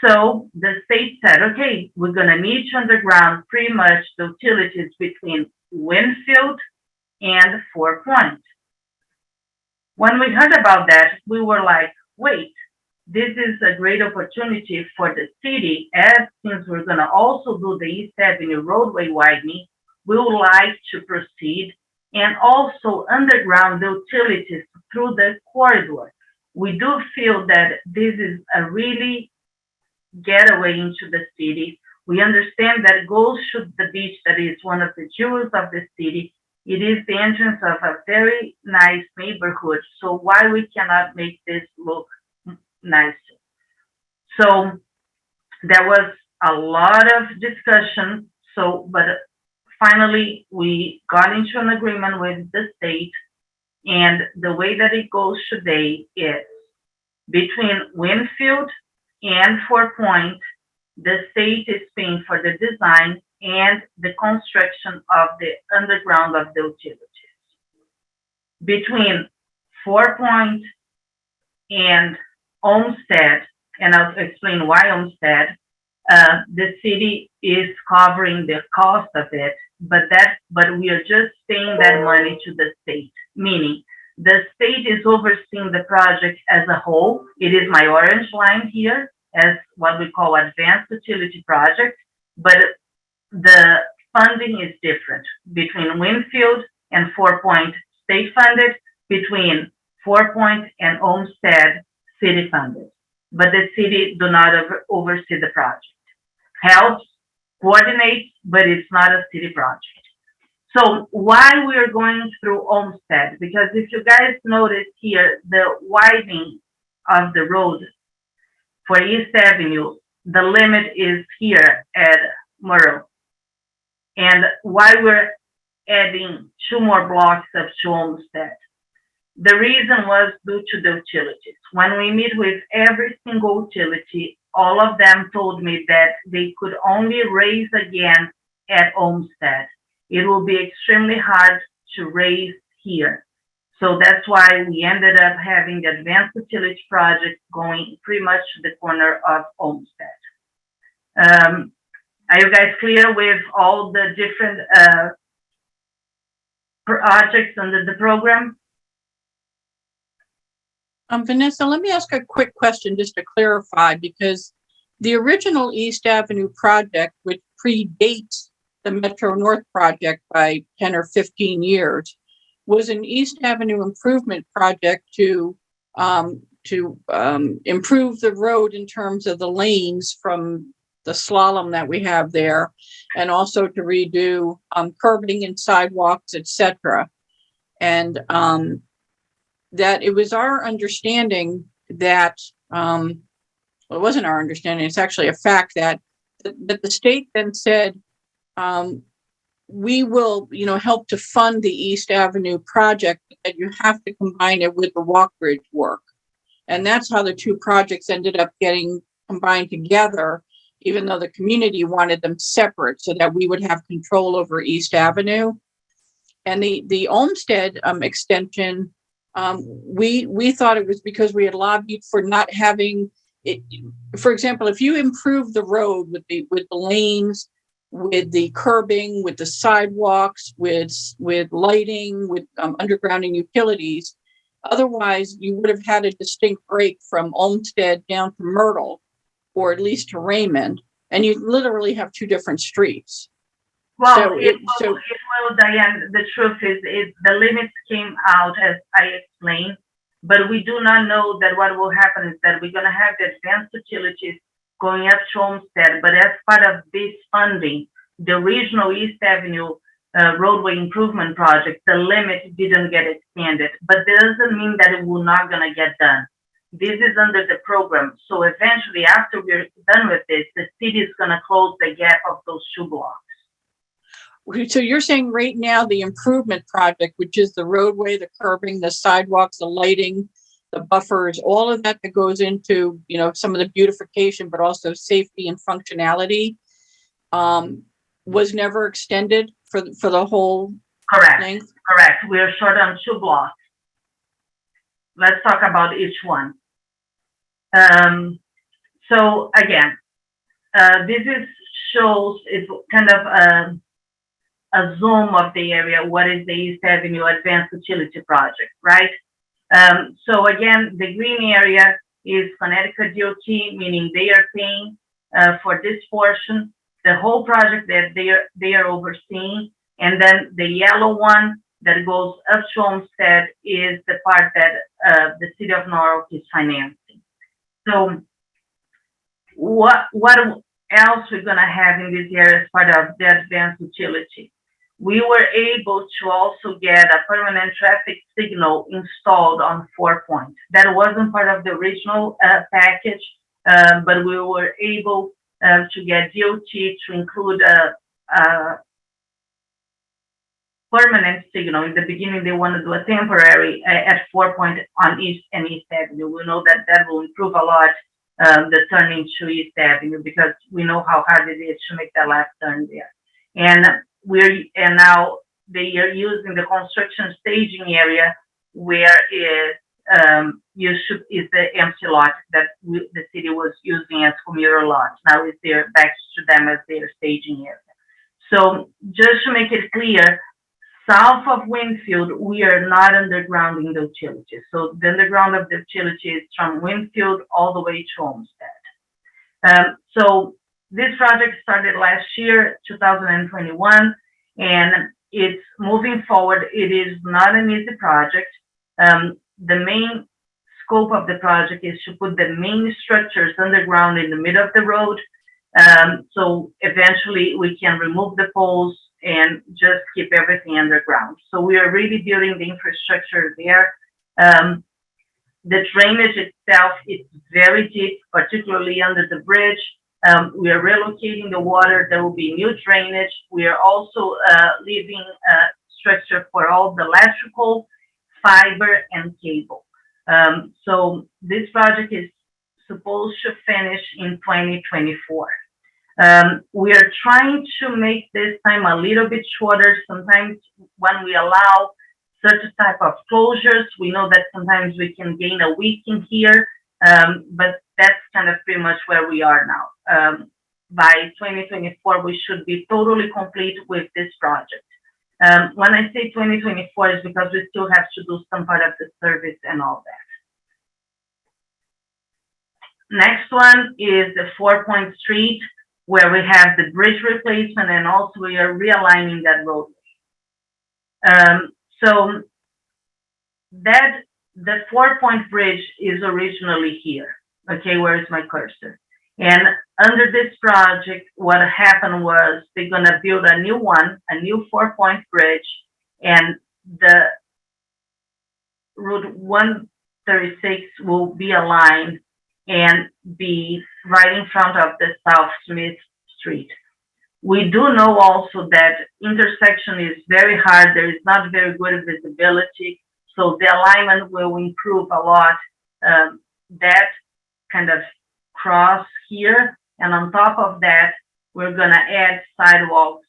So the state said, okay, we're going to need to underground pretty much the utilities between Winfield and 4-Point. When we heard about that, we were like, wait, this is a great opportunity for the city, as since we're going to also do the East Avenue roadway widening, we would like to proceed and also underground the utilities through the corridor. We do feel that this is a really getaway into the city. We understand that goes to the beach, that is one of the jewels of the city. It is the entrance of a very nice neighborhood. So why we cannot make this look nicer? So there was a lot of discussion. But finally we got into an agreement with the state, and the way that it goes today is between Winfield and 4-Point, the state is paying for the design and the construction of the underground of the utilities. Between 4-Point and Olmsted, and I'll explain why Olmsted, the city is covering the cost of it, but we are just paying that money to the state, meaning the state is overseeing the project as a whole. It is my orange line here as what we call advanced utility project, but the funding is different between Winfield and 4-Point state funded, between 4-Point and Olmsted city funded. But the city do not oversee the project. Helps, coordinates, but it's not a city project. So why we're going through Olmsted? Because if you guys notice here, the widening of the road for East Avenue, the limit is here at Murrow. And why we're adding 2 more blocks up to Olmsted? The reason was due to the utilities. When we meet with every single utility, all of them told me that they could only raise again at Olmsted. It will be extremely hard to raise here. So that's why we ended up having the advanced utility project going pretty much to the corner of Olmsted. Are you guys clear with all the different projects under the program? Vanessa, let me ask a quick question just to clarify, because the original East Avenue project, which predates the Metro North project by 10 or 15 years, was an East Avenue improvement project to improve the road in terms of the lanes from the slalom that we have there, and also to redo curbing and sidewalks, etc. And that it was our understanding that, well, it wasn't our understanding, it's actually a fact that But the state then said, we will, help to fund the East Avenue project, and you have to combine it with the walk bridge work. And that's how the two projects ended up getting combined together, even though the community wanted them separate so that we would have control over East Avenue. And the Olmsted extension, we thought it was because we had lobbied for not having it. For example, if you improve the road with the lanes, with the curbing, with the sidewalks, with lighting, with undergrounding utilities, otherwise you would have had a distinct break from Olmsted down to Myrtle, or at least to Raymond, and you literally have two different streets. Well, So it will, Diane. The truth is, the limits came out as I explained, but we do not know that what will happen is that we're going to have the advanced utilities going up to Olmsted, but as part of this funding, the regional East Avenue roadway improvement project, the limit didn't get expanded, but that doesn't mean that it will not going to get done. This is under the program. So eventually, after we're done with this, the city is going to close the gap of those two blocks. So you're saying right now the improvement project, which is the roadway, the curbing, the sidewalks, the lighting, the buffers, all of that goes into, some of the beautification, but also safety and functionality, was never extended for the whole length? Correct. We are short on two blocks. Let's talk about each one. So again, this shows it's kind of a zoom of the area. What is the East Avenue Advanced Utility Project, right? So again, the green area is Connecticut DOT, meaning they are paying for this portion, the whole project that they are overseeing, and then the yellow one that goes up to Olmsted is the part that the city of Norwalk is financing. So what else we're going to have in this area as part of the advanced utility? We were able to also get a permanent traffic signal installed on 4 Point. That wasn't part of the original package, but we were able to get DOT to include a permanent signal. In the beginning, they wanted to do a temporary at 4 Point on East and East Avenue. We know that that will improve a lot the turning to East Avenue, because we know how hard it is to make that last turn there. And now they are using the construction staging area where is the empty lot that the city was using as commuter lots. Now it's back to them as their staging area. So just to make it clear, south of Winfield, we are not undergrounding the utilities. So the underground of the utilities from Winfield all the way to Olmsted. So this project started last year, 2021, and it's moving forward. It is not an easy project. The main scope of the project is to put the main structures underground in the middle of the road. So eventually we can remove the poles and just keep everything underground. So we are really building the infrastructure there. The drainage itself is very deep, particularly under the bridge. We are relocating the water. There will be new drainage. We are also leaving structure for all the electrical, fiber, and cable. So this project is supposed to finish in 2024. We are trying to make this time a little bit shorter. Sometimes when we allow certain type of closures, we know that sometimes we can gain a week in here, but that's kind of pretty much where we are now. By 2024, we should be totally complete with this project. When I say 2024, it's because we still have to do some part of the service and all that. Next one is the 4 Point Street, where we have the bridge replacement, and also we are realigning that roadway. So that the 4 Point Bridge is originally here. Okay, where is my cursor? And under this project, what happened was they're gonna build a new one, a new 4 Point Bridge, and the Route 136 will be aligned and be right in front of the South Smith street. We do know also that intersection is very hard. There is not very good visibility. So the alignment will improve a lot. That kind of cross here. And on top of that, we're going to add sidewalks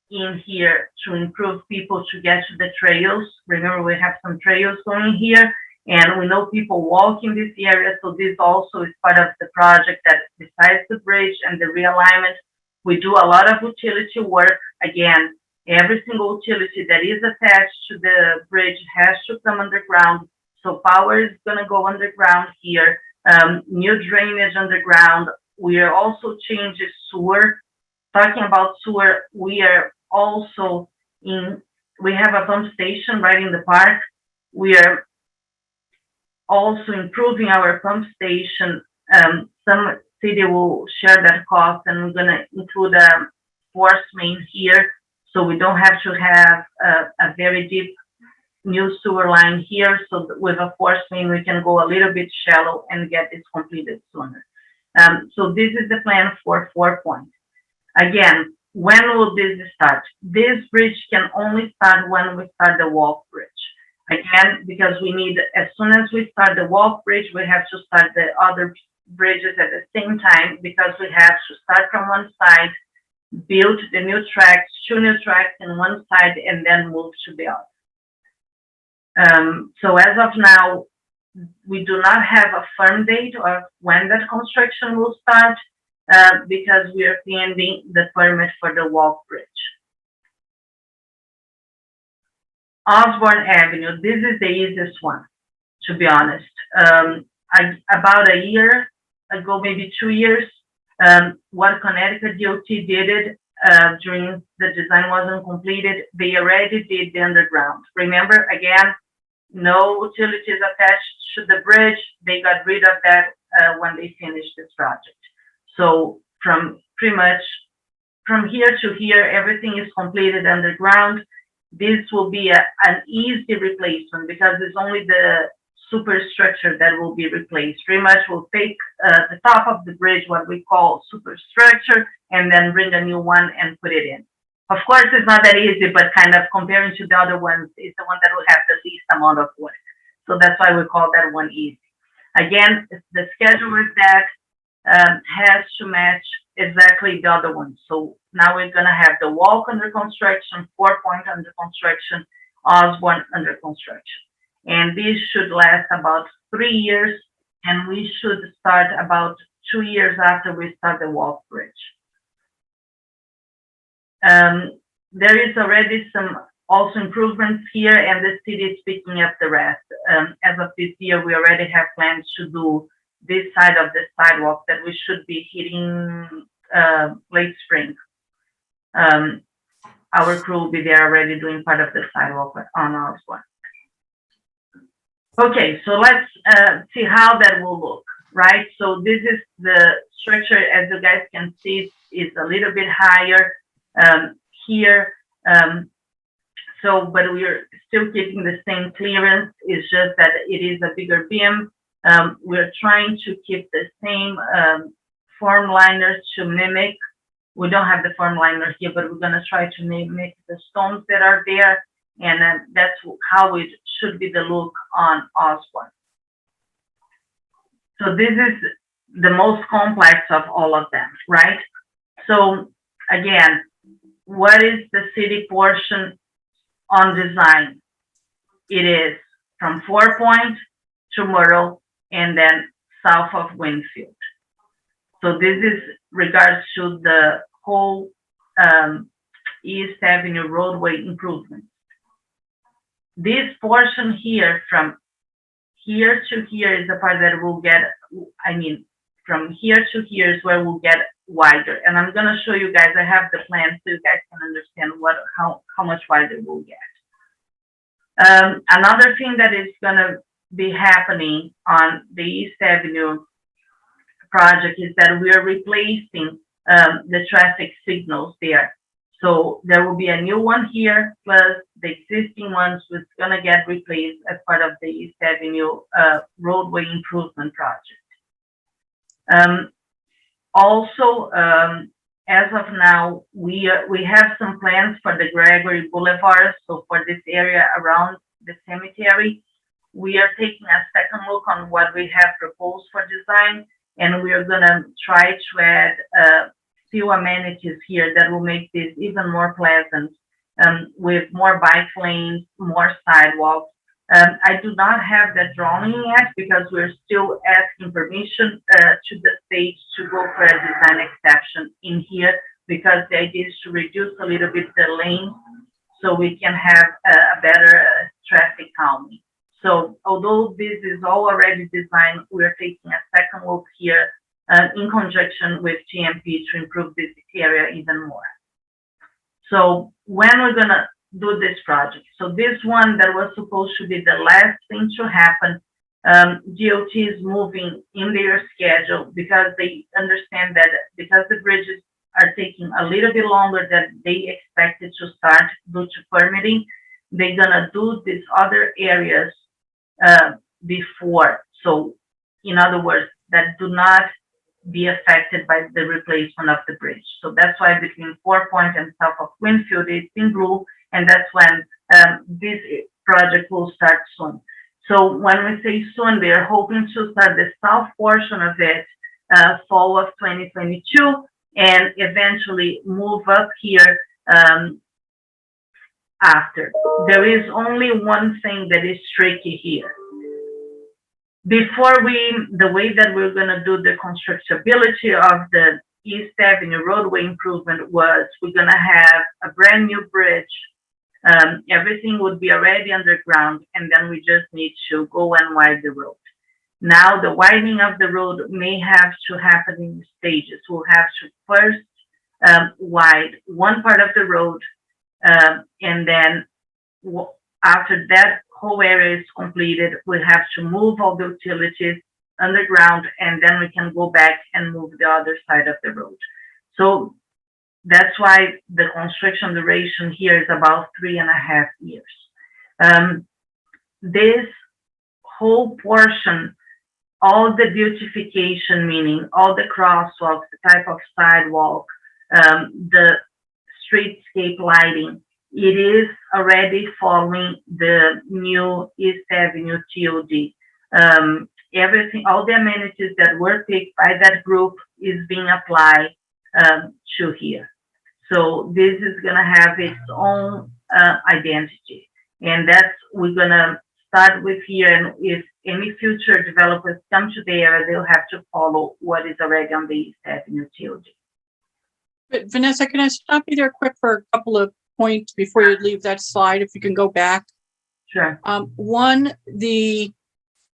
in here to improve people to get to the trails. Remember, we have some trails going here, and we know people walk in this area. So this also is part of the project that besides the bridge and the realignment, we do a lot of utility work. Again, every single utility that is attached to the bridge has to come underground. So power is going to go underground here. New drainage underground. We are also changing sewer. Talking about sewer, we are also we have a pump station right in the park. We are also improving our pump station. Some city will share that cost, and we're going to include a force main here, so we don't have to have a very deep new sewer line here. So with a force main, we can go a little bit shallow and get this completed sooner. So this is the plan for 4 Point. Again, when will this start? This bridge can only start when we start the walk bridge. Again, because we need, as soon as we start the walk bridge, we have to start the other bridges at the same time, because we have to start from one side, build the new tracks, 2 new tracks in one side, and then move to the other. So as of now, we do not have a firm date of when that construction will start, because we are pending the permit for the walk bridge. Osborne Avenue, this is the easiest one, to be honest. About a year ago, maybe 2 years, what Connecticut DOT did it during the design wasn't completed, they already did the underground. Remember, again, no utilities attached to the bridge. They got rid of that when they finished this project. So from pretty much from here to here, everything is completed underground. This will be an easy replacement, because it's only the superstructure that will be replaced. Pretty much we'll take the top of the bridge, what we call superstructure, and then bring a new one and put it in. Of course, it's not that easy, but kind of comparing to the other ones, it's the one that will have the least amount of work. So that's why we call that one easy. Again, the schedule with that has to match exactly the other one. So now we're going to have the walk under construction, 4 Point under construction, Osborne under construction. And this should last about 3 years, and we should start about 2 years after we start the walk bridge. There is already some also improvements here, and the city is picking up the rest. As of this year, we already have plans to do this side of the sidewalk that we should be hitting late spring. Our crew will be there already doing part of the sidewalk on our one. Okay, so let's see how that will look, right? So this is the structure, as you guys can see, is a little bit higher here. But we are still keeping the same clearance. It's just that it is a bigger beam. We're trying to keep the same form liners to mimic. We don't have the form liner here, but we're going to try to mimic the stones that are there. And that's how it should be the look on Osborne. So this is the most complex of all of them, right? So again, what is the city portion on design? It is from 4 Point to Myrtle, and then south of Winfield. So this is regards to the whole East Avenue roadway improvement. This portion here, from here to here, is the part that will get, from here to here is where we'll get wider. And I'm going to show you guys, I have the plan so you guys can understand how much wider we'll get. Another thing that is going to be happening on the East Avenue project is that we are replacing the traffic signals there. So there will be a new one here, plus the existing ones was going to get replaced as part of the East Avenue roadway improvement project. Also, as of now, we have some plans for the Gregory Boulevard. So for this area around the cemetery, we are taking a second look on what we have proposed for design, and we are gonna try to add few amenities here that will make this even more pleasant, with more bike lanes, more sidewalks. I do not have that drawing yet because we're still asking permission to the state to go for a design exception in here, because the idea is to reduce a little bit the lane so we can have a better traffic calming. So although this is all already designed, we're taking a second look here in conjunction with GMP to improve this area even more. So when we're gonna do this project? So this one that was supposed to be the last thing to happen, DOT is moving in their schedule because they understand that because the bridges are taking a little bit longer than they expected to start due to permitting, they're gonna do these other areas before. So in other words, that do not be affected by the replacement of the bridge. So that's why between 4 Point and south of Winfield, it's in blue, and that's when this project will start soon. So when we say soon, they're hoping to start the south portion of it fall of 2022, and eventually move up here after. There is only one thing that is tricky here. Before the way that we're gonna do the constructability of the East Avenue roadway improvement was we're gonna have a brand new bridge. Everything would be already underground, and then we just need to go and widen the road. Now the widening of the road may have to happen in stages. We'll have to first widen one part of the road, and then after that whole area is completed, we have to move all the utilities underground, and then we can go back and move the other side of the road. So that's why the construction duration here is about 3.5 years. This whole portion, all the beautification, meaning all the crosswalks, the type of sidewalk, the streetscape lighting, it is already following the new East Avenue TOD. Everything, all the amenities that were picked by that group is being applied to here. So this is gonna have its own identity. And that's, we're gonna start with here, and if any future developers come to the area, they'll have to follow what is already on the East Avenue TOD. But Vanessa, can I stop you there quick for a couple of points before you leave that slide, if you can go back? Sure. One,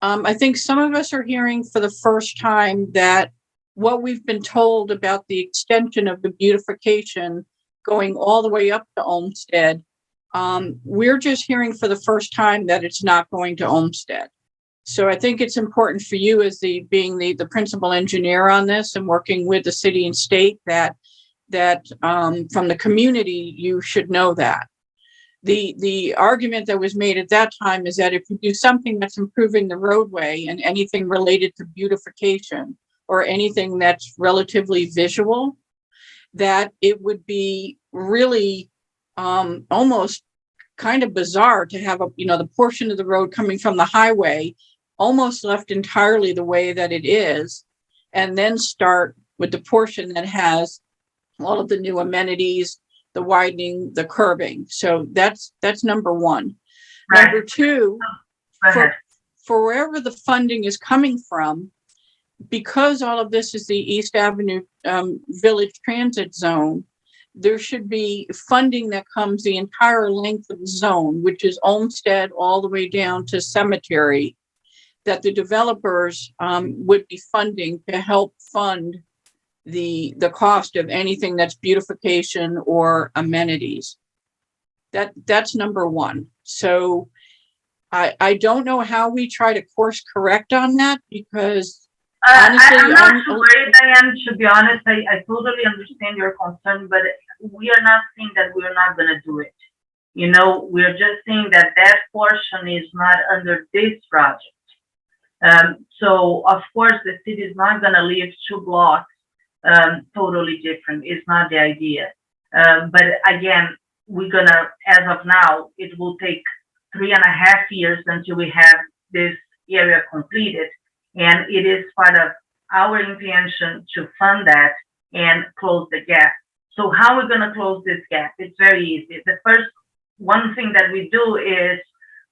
I think some of us are hearing for the first time that what we've been told about the extension of the beautification going all the way up to Olmsted, we're just hearing for the first time that it's not going to Olmsted. So I think it's important for you as being the principal engineer on this and working with the city and state that from the community, you should know that. The argument that was made at that time is that if you do something that's improving the roadway and anything related to beautification or anything that's relatively visual, that it would be really almost kind of bizarre to have the portion of the road coming from the highway almost left entirely the way that it is, and then start with the portion that has all of the new amenities, the widening, the curbing. So that's number one. Right. Number two, for wherever the funding is coming from, because all of this is the East Avenue Village Transit Zone, there should be funding that comes the entire length of the zone, which is Olmsted all the way down to Cemetery, that the developers would be funding to help fund the cost of anything that's beautification or amenities. That's number one. So I don't know how we try to course correct on that, because honestly, I'm not too worried, Diane, to be honest. I totally understand your concern, but we are not saying that we're not going to do it. You know, we're just saying that that portion is not under this project. So of course the city is not going to leave 2 blocks totally different. It's not the idea. But again, we're gonna, as of now, it will take 3.5 years until we have this area completed. And it is part of our intention to fund that and close the gap. So how we're gonna close this gap? It's very easy. The first one thing that we do is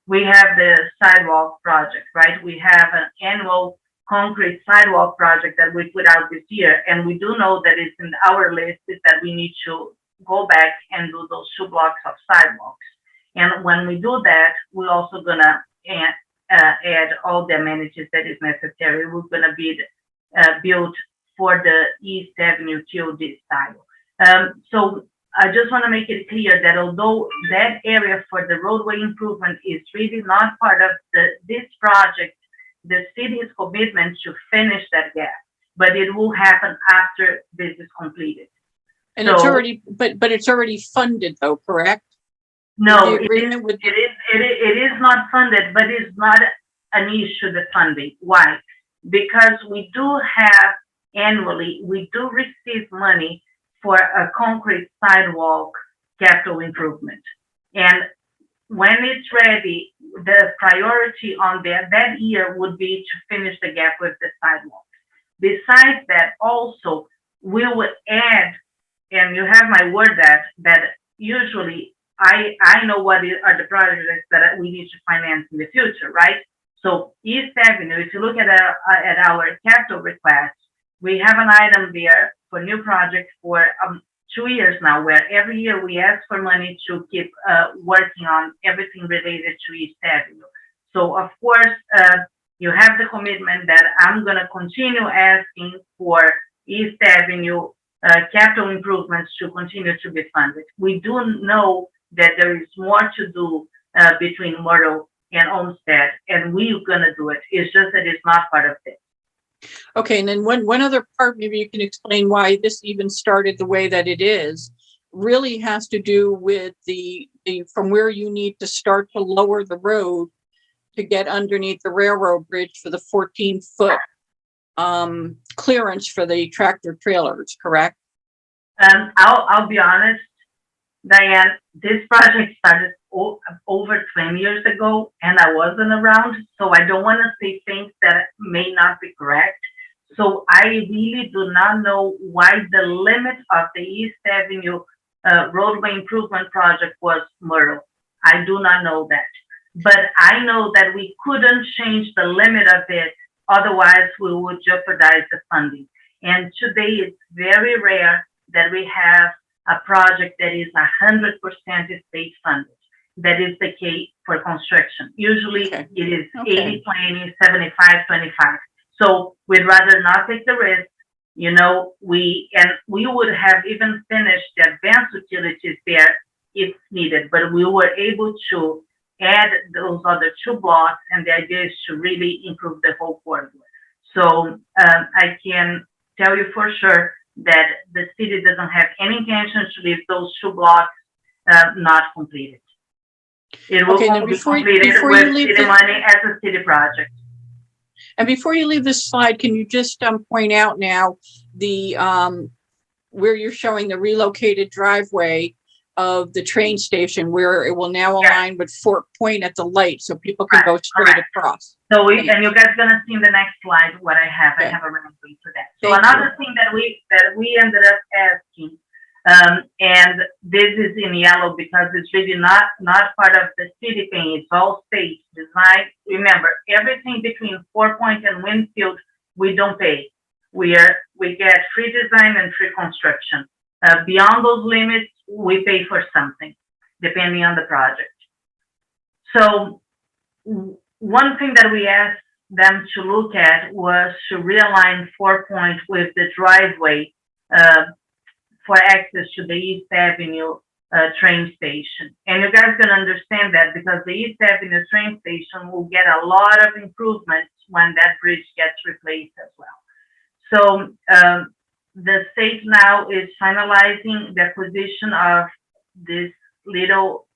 we have the sidewalk project, right? We have an annual concrete sidewalk project that we put out this year. And we do know that it's in our list is that we need to go back and do those 2 blocks of sidewalks. And when we do that, we're also gonna add all the amenities that is necessary. We're gonna build for the East Avenue TOD style. So I just want to make it clear that although that area for the roadway improvement is really not part of this project, the city's commitment to finish that gap, but it will happen after this is completed. And So- it's already, but it's already funded though, correct? No, The agreement with- it is not funded, but it's not an issue, the funding. Why? Because we do have annually, we do receive money for a concrete sidewalk capital improvement. And when it's ready, the priority on that year would be to finish the gap with the sidewalk. Besides that, also, we would add, and you have my word that usually I know what are the projects that we need to finance in the future, right? So East Avenue, if you look at our capital request, we have an item there for new projects for 2 years now, where every year we ask for money to keep working on everything related to East Avenue. So of course, you have the commitment that I'm gonna continue asking for East Avenue capital improvements to continue to be funded. We do know that there is more to do between Myrtle and Olmsted, and we're gonna do it. It's just that it's not part of this. Okay, and then one other part, maybe you can explain why this even started the way that it is, really has to do with the from where you need to start to lower the road to get underneath the railroad bridge for the 14-foot clearance for the tractor trailers, correct? I'll be honest, Diane, this project started over 20 years ago, and I wasn't around, so I don't want to say things that may not be correct. So I really do not know why the limit of the East Avenue roadway improvement project was Myrtle. I do not know that. But I know that we couldn't change the limit of it, otherwise we would jeopardize the funding. And today it's very rare that we have a project that is 100% state funded. That is the case for construction. Usually it is 80-20, 75-25. So we'd rather not take the risk. You know, we would have even finished the advanced utilities there if needed, but we were able to add those other 2 blocks, and the idea is to really improve the whole corridor. So I can tell you for sure that the city doesn't have any intention to leave those 2 blocks not completed. It will be completed with city money as a city project. And before you leave this slide, can you just point out now the where you're showing the relocated driveway of the train station, where it will now align with Fort Point at the light, so people can go straight across. So and you guys gonna see in the next slide what I have. I have a rendering for that. So another thing that we ended up asking, and this is in yellow because it's really not part of the city thing. It's all state design. Remember, everything between Fort Point and Winfield, we don't pay. We get free design and free construction. Beyond those limits, we pay for something, depending on the project. So one thing that we asked them to look at was to realign Fort Point with the driveway for access to the East Avenue train station. And you guys can understand that because the East Avenue train station will get a lot of improvements when that bridge gets replaced as well. So the state now is finalizing the acquisition of this little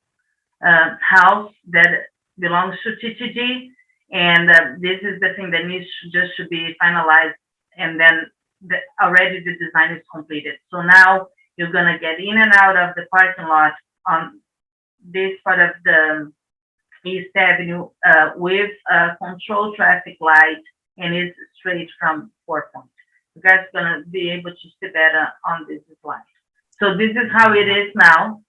house that belongs to TTG, and this is the thing that needs to be finalized, and then already the design is completed. So now you're gonna get in and out of the parking lot on this part of the East Avenue with a control traffic light, and it's straight from 4 Point. You guys are gonna be able to see better on this slide. So this is how it is now.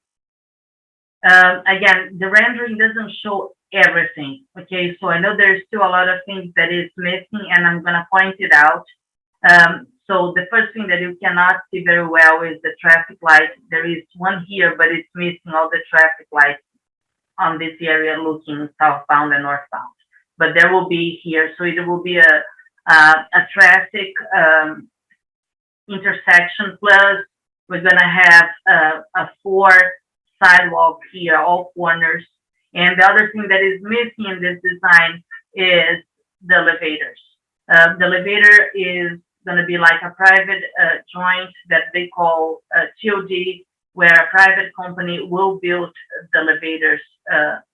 Again, the rendering doesn't show everything, okay? So I know there's still a lot of things that is missing, and I'm gonna point it out. So the first thing that you cannot see very well is the traffic light. There is one here, but it's missing all the traffic lights on this area looking southbound and northbound. But there will be here, so it will be a traffic intersection, plus we're gonna have a 4 sidewalk here, all corners. And the other thing that is missing in this design is the elevators. The elevator is gonna be like a private joint that they call TOD, where a private company will build the elevators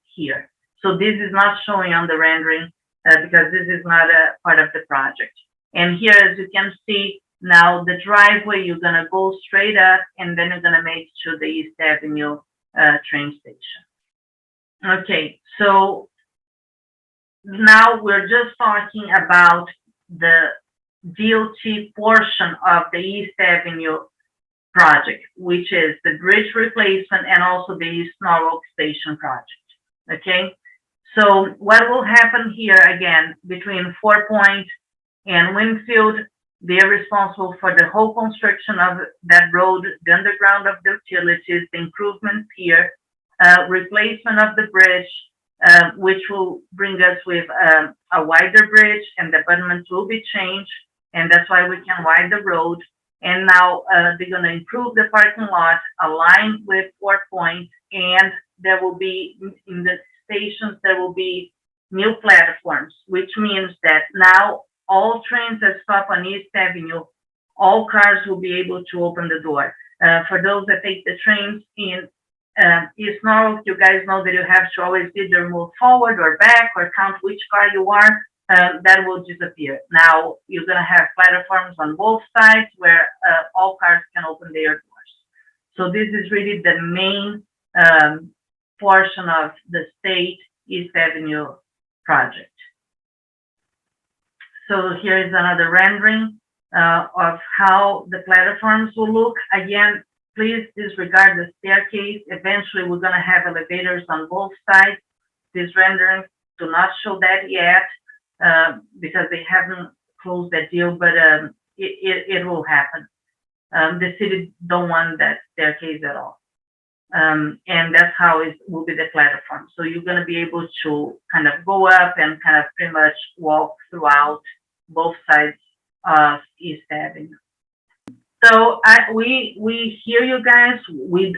here. So this is not showing on the rendering because this is not a part of the project. And here, as you can see, now the driveway, you're gonna go straight up and then you're gonna make to the East Avenue train station. Okay, so now we're just talking about the DOT portion of the East Avenue project, which is the bridge replacement and also the East Norwalk Station project, okay? So what will happen here again, between 4 Point and Winfield, they are responsible for the whole construction of that road, the underground of the utilities, the improvements here, replacement of the bridge, which will bring us with a wider bridge, and the abutments will be changed, and that's why we can widen the road. And now they're gonna improve the parking lot, align with 4 Point, and there will be, in the stations, there will be new platforms, which means that now all trains that stop on East Avenue, all cars will be able to open the door. For those that take the trains in East Norwalk, you guys know that you have to always either move forward or back or count which car you are. That will disappear. Now you're gonna have platforms on both sides where all cars can open their doors. So this is really the main portion of the state East Avenue project. So here is another rendering of how the platforms will look. Again, please disregard the staircase. Eventually, we're gonna have elevators on both sides. These renderings do not show that yet because they haven't closed that deal, but it will happen. The city don't want that staircase at all. And that's how it will be the platform. So you're gonna be able to kind of go up and kind of pretty much walk throughout both sides of East Avenue. So we hear you guys. We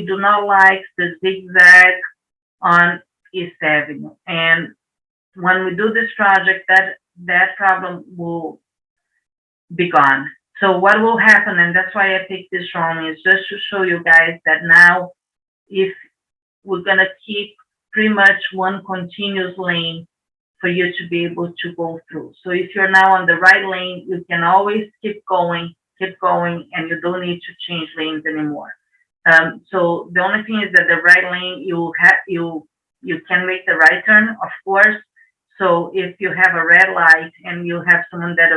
do not like the zigzag on East Avenue. And when we do this project, that problem will be gone. So what will happen, and that's why I picked this drawing, is just to show you guys that now if we're gonna keep pretty much one continuous lane for you to be able to go through. So if you're now on the right lane, you can always keep going, and you don't need to change lanes anymore. So the only thing is that the right lane, you can make the right turn, of course. So if you have a red light and you have someone that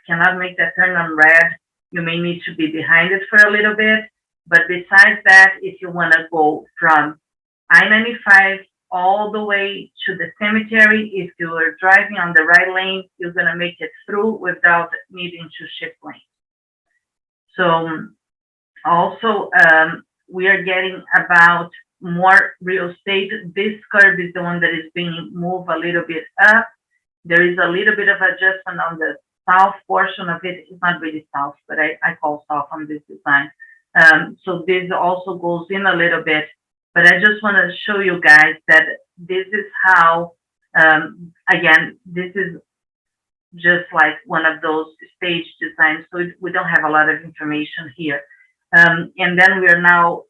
cannot make that turn on red, you may need to be behind it for a little bit. But besides that, if you want to go from I-95 all the way to the cemetery, if you are driving on the right lane, you're going to make it through without needing to shift lanes. So also, we are getting about more real estate. This curve is the one that is being moved a little bit up. There is a little bit of adjustment on the south portion of it. It's not really south, but I call south on this design. So this also goes in a little bit, but I just want to show you guys that this is how, again, this is just like one of those stage designs. So we don't have a lot of information here. And then we're now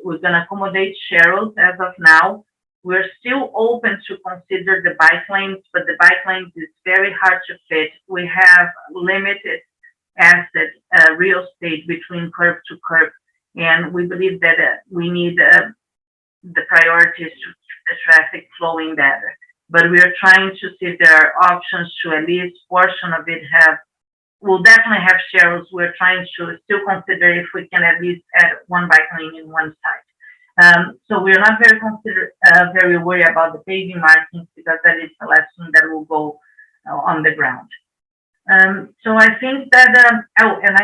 we're going to accommodate Cheryl's as of now. We're still open to consider the bike lanes, but the bike lanes is very hard to fit. We have limited asset, real estate between curb to curb. And we believe that we need the priorities to keep the traffic flowing better. But we are trying to see if there are options to at least portion of it have, we'll definitely have shells. We're trying to still consider if we can at least add one bike lane in one side. So we're not very worried about the paving markings because that is the last thing that will go on the ground. So I think that, and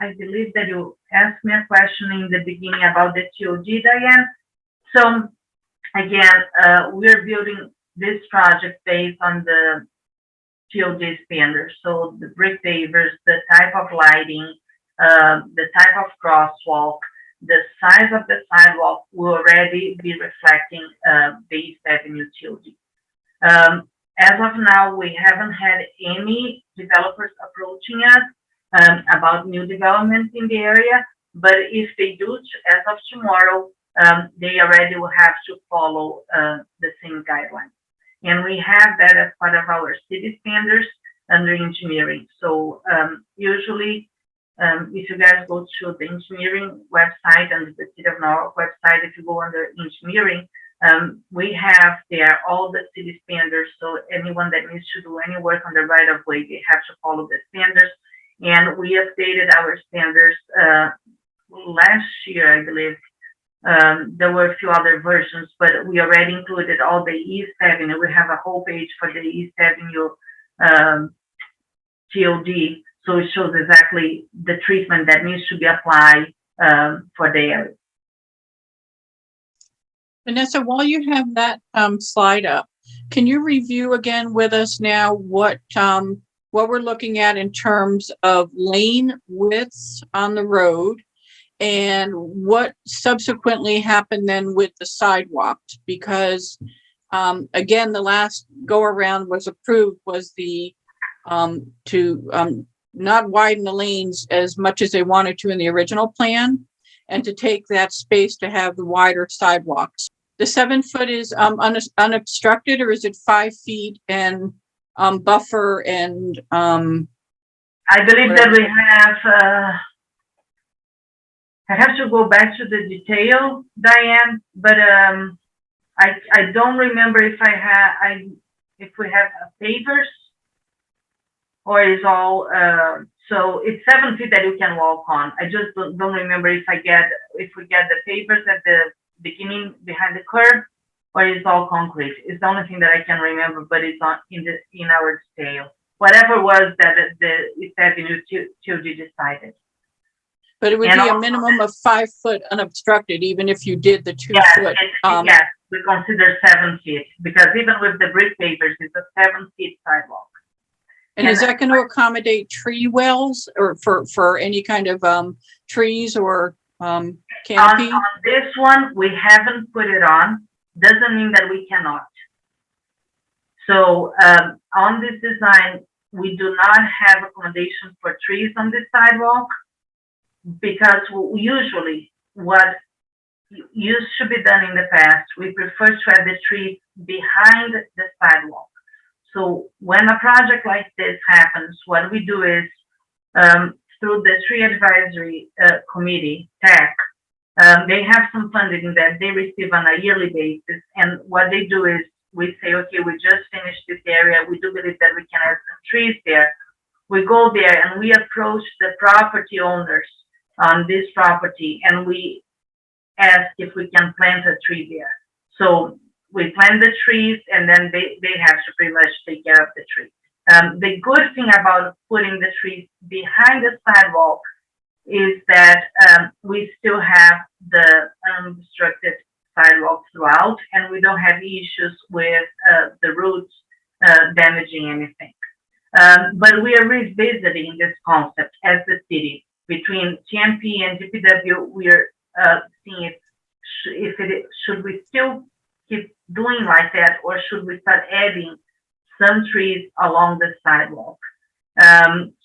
I believe that you asked me a question in the beginning about the TOD, Diane. So again, we're building this project based on the TOD standards. So the brick pavers, the type of lighting, the type of crosswalk, the size of the sidewalk will already be reflecting the East Avenue TOD. As of now, we haven't had any developers approaching us about new development in the area, but if they do, as of tomorrow, they already will have to follow the same guidelines. And we have that as part of our city standards under engineering. So usually, if you guys go to the engineering website and the City of Norwalk website, if you go under engineering, we have there all the city standards. So anyone that needs to do any work on the right of way, they have to follow the standards. And we updated our standards last year, I believe. There were a few other versions, but we already included all the East Avenue. We have a whole page for the East Avenue TOD, so it shows exactly the treatment that needs to be applied for the area. Vanessa, while you have that slide up, can you review again with us now what we're looking at in terms of lane widths on the road? And what subsequently happened then with the sidewalks? Because again, the last go around was approved was the to not widen the lanes as much as they wanted to in the original plan, and to take that space to have the wider sidewalks. The 7 foot is unobstructed, or is it 5 feet and buffer and I believe that we have. I have to go back to the detail, Diane, but I don't remember if if we have pavers or is all so it's 7 feet that you can walk on. I just don't remember if we get the pavers at the beginning behind the curb or it's all concrete. It's the only thing that I can remember, but it's not in our detail. Whatever was that the East Avenue TOD decided. But it would be a minimum of 5 foot unobstructed, even if you did the 2 foot. Yes, we consider 7 feet because even with the brick pavers, it's a 7 feet sidewalk. And is that going to accommodate tree wells or for any kind of trees or canopy? On this one, we haven't put it on. Doesn't mean that we cannot. So on this design, we do not have accommodation for trees on this sidewalk, because usually what used to be done in the past, we prefer to have the trees behind the sidewalk. So when a project like this happens, what we do is through the Tree Advisory Committee, TAC, they have some funding that they receive on a yearly basis. And what they do is we say, okay, we just finished this area. We do believe that we can add some trees there. We go there and we approach the property owners on this property and we ask if we can plant a tree there. So we plant the trees and then they have to pretty much take care of the tree. The good thing about putting the trees behind the sidewalk is that we still have the unobstructed sidewalk throughout and we don't have issues with the roots damaging anything. But we are revisiting this concept as the city. Between TMP and DPW, we're seeing should we still keep doing like that, or should we start adding some trees along the sidewalk?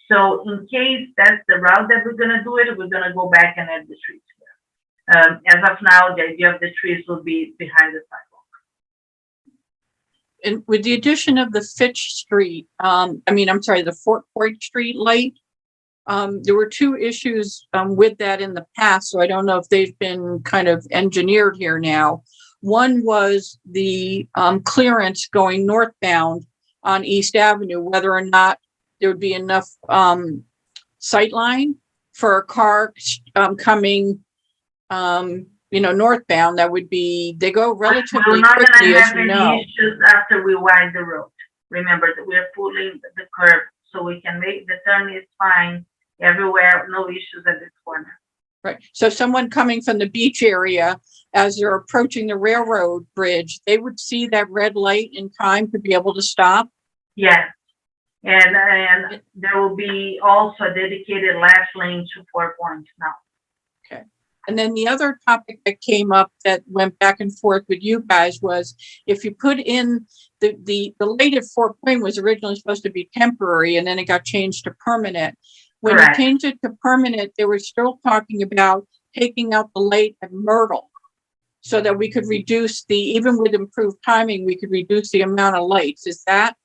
So in case that's the route that we're going to do it, we're going to go back and add the trees here. As of now, the idea of the trees will be behind the sidewalk. And with the addition of the Fitch Street, the Fort Point Street light, There were two issues with that in the past, so I don't know if they've been kind of engineered here now. One was the clearance going northbound on East Avenue, whether or not there would be enough sight line for a car coming, northbound. That would be, they go relatively We're not quickly, gonna as have you any know. issues after we widen the road. Remember that we're pulling the curb, so we can make the turn is fine everywhere, no issues at this corner. Right. So someone coming from the beach area, as they're approaching the railroad bridge, they would see that red light in time to be able to stop. Yes, and there will be also a dedicated left lane to 4 points now. Okay. And then the other topic that came up that went back and forth with you guys was if you put in the light at 4 Point was originally supposed to be temporary, and then it got changed to permanent. When Correct. you changed it to permanent, they were still talking about taking out the light at Myrtle so that we could reduce even with improved timing, we could reduce the amount of lights. Is that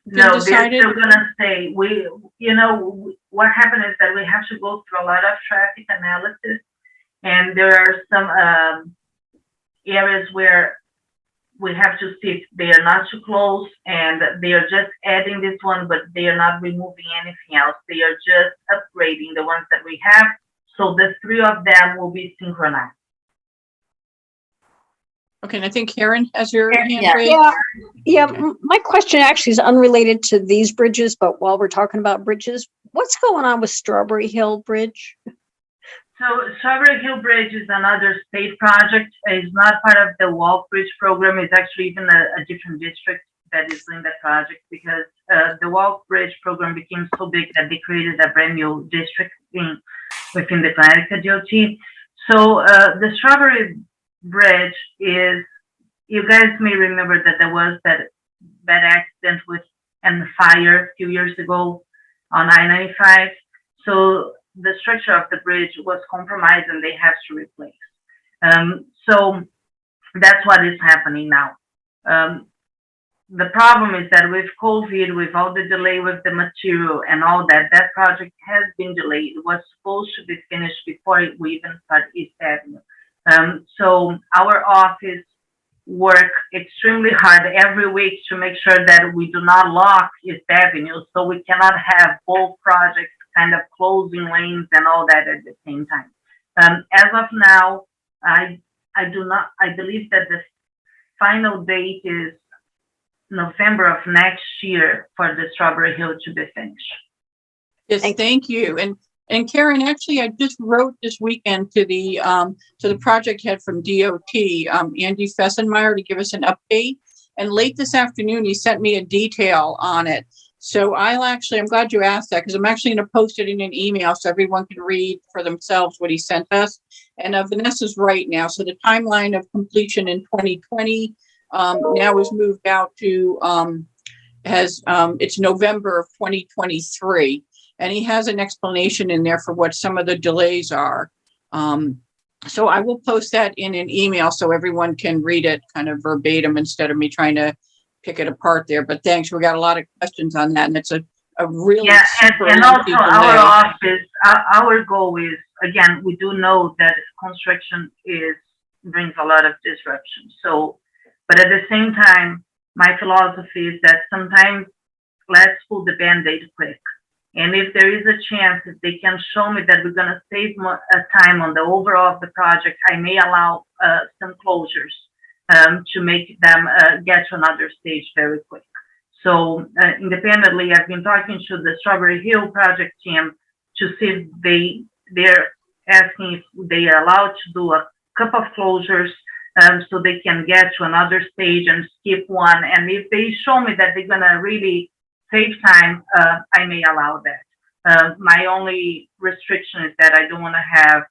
been No, they're decided? still gonna stay. What happened is that we have to go through a lot of traffic analysis, and there are some areas where we have to see if they are not too close, and they are just adding this one, but they are not removing anything else. They are just upgrading the ones that we have, so the 3 of them will be synchronized. Okay, and I think Karen has your hand Yeah. raised. Yeah, Okay. my question actually is unrelated to these bridges, but while we're talking about bridges, what's going on with Strawberry Hill Bridge? So Strawberry Hill Bridge is another state project. It's not part of the Walk Bridge program. It's actually even a different district that is doing that project, because the Walk Bridge program became so big that they created a brand new district within the Connecticut DOT. So the Strawberry Bridge is, you guys may remember that there was that accident and the fire a few years ago on I-95. So the structure of the bridge was compromised and they have to replace. So that's what is happening now. The problem is that with COVID, with all the delay with the material and all that, that project has been delayed. It was supposed to be finished before we even start East Avenue. So our office work extremely hard every week to make sure that we do not lock East Avenue, so we cannot have both projects kind of closing lanes and all that at the same time. As of now, I believe that the final date is November of next year for the Strawberry Hill to be finished. Yes, thank you. And Karen, actually, I just wrote this weekend to the project head from DOT, Andy Fessenmeyer, to give us an update. And late this afternoon, he sent me a detail on it. So I'm glad you asked that, because I'm actually going to post it in an email so everyone can read for themselves what he sent us. And Vanessa's right now. So the timeline of completion in 2020 now is moved out to it's November of 2023. And he has an explanation in there for what some of the delays are. So I will post that in an email so everyone can read it kind of verbatim instead of me trying to pick it apart there. But thanks, we got a lot of questions on that, and it's a really super and also delay. our office, our goal is, again, we do know that construction brings a lot of disruption. So, but at the same time, my philosophy is that sometimes let's pull the Band-Aid quick. And if there is a chance, if they can show me that we're going to save more time on the overall of the project, I may allow some closures to make them get to another stage very quick. So independently, I've been talking to the Strawberry Hill project team to see if they're asking if they are allowed to do a couple of closures so they can get to another stage and skip one. And if they show me that they're going to really save time, I may allow that. My only restriction is that I don't want to have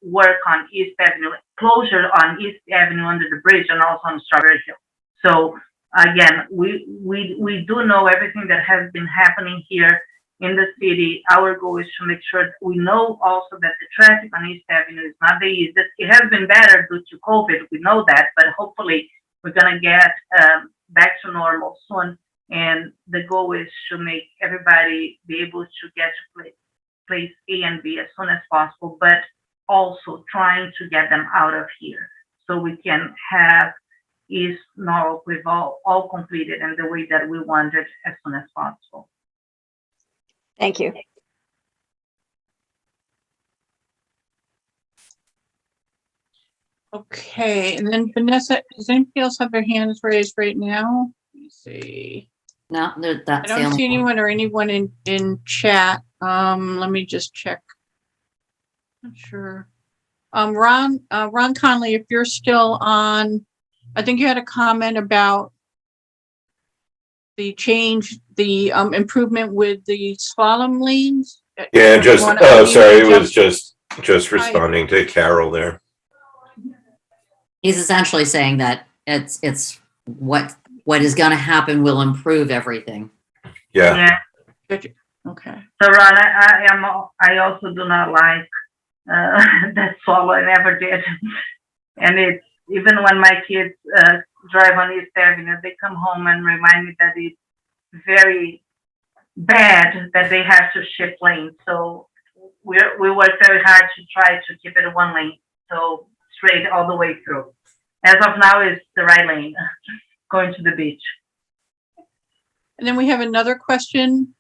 work on East Avenue, closure on East Avenue under the bridge and also on Strawberry Hill. So again, we do know everything that has been happening here in the city. Our goal is to make sure that we know also that the traffic on East Avenue is not the easiest. It has been better due to COVID, we know that, but hopefully we're going to get back to normal soon. And the goal is to make everybody be able to get to place A and B as soon as possible, but also trying to get them out of here so we can have East Norwalk with all completed in the way that we want it as soon as possible. Thank you. Okay, and then Vanessa, does anybody else have their hands raised right now? Let me see. No, I that's the don't only see one. anyone or anyone in chat. Let me just check. Not sure. Ron Conley, if you're still on, I think you had a comment about the change, the improvement with the slalom lanes. Yeah, You just, wanna oh, unmute sorry, and it was jump- just responding to Carol there. He's essentially saying that it's what is going to happen will improve everything. Yeah, Okay. So Ron, I also do not like that swallow. I never did, and it's even when my kids drive on East Avenue, they come home and remind me that it's very bad that they have to shift lanes. So we work very hard to try to keep it one lane, so straight all the way through. As of now, it's the right lane going to the beach. And then we have another question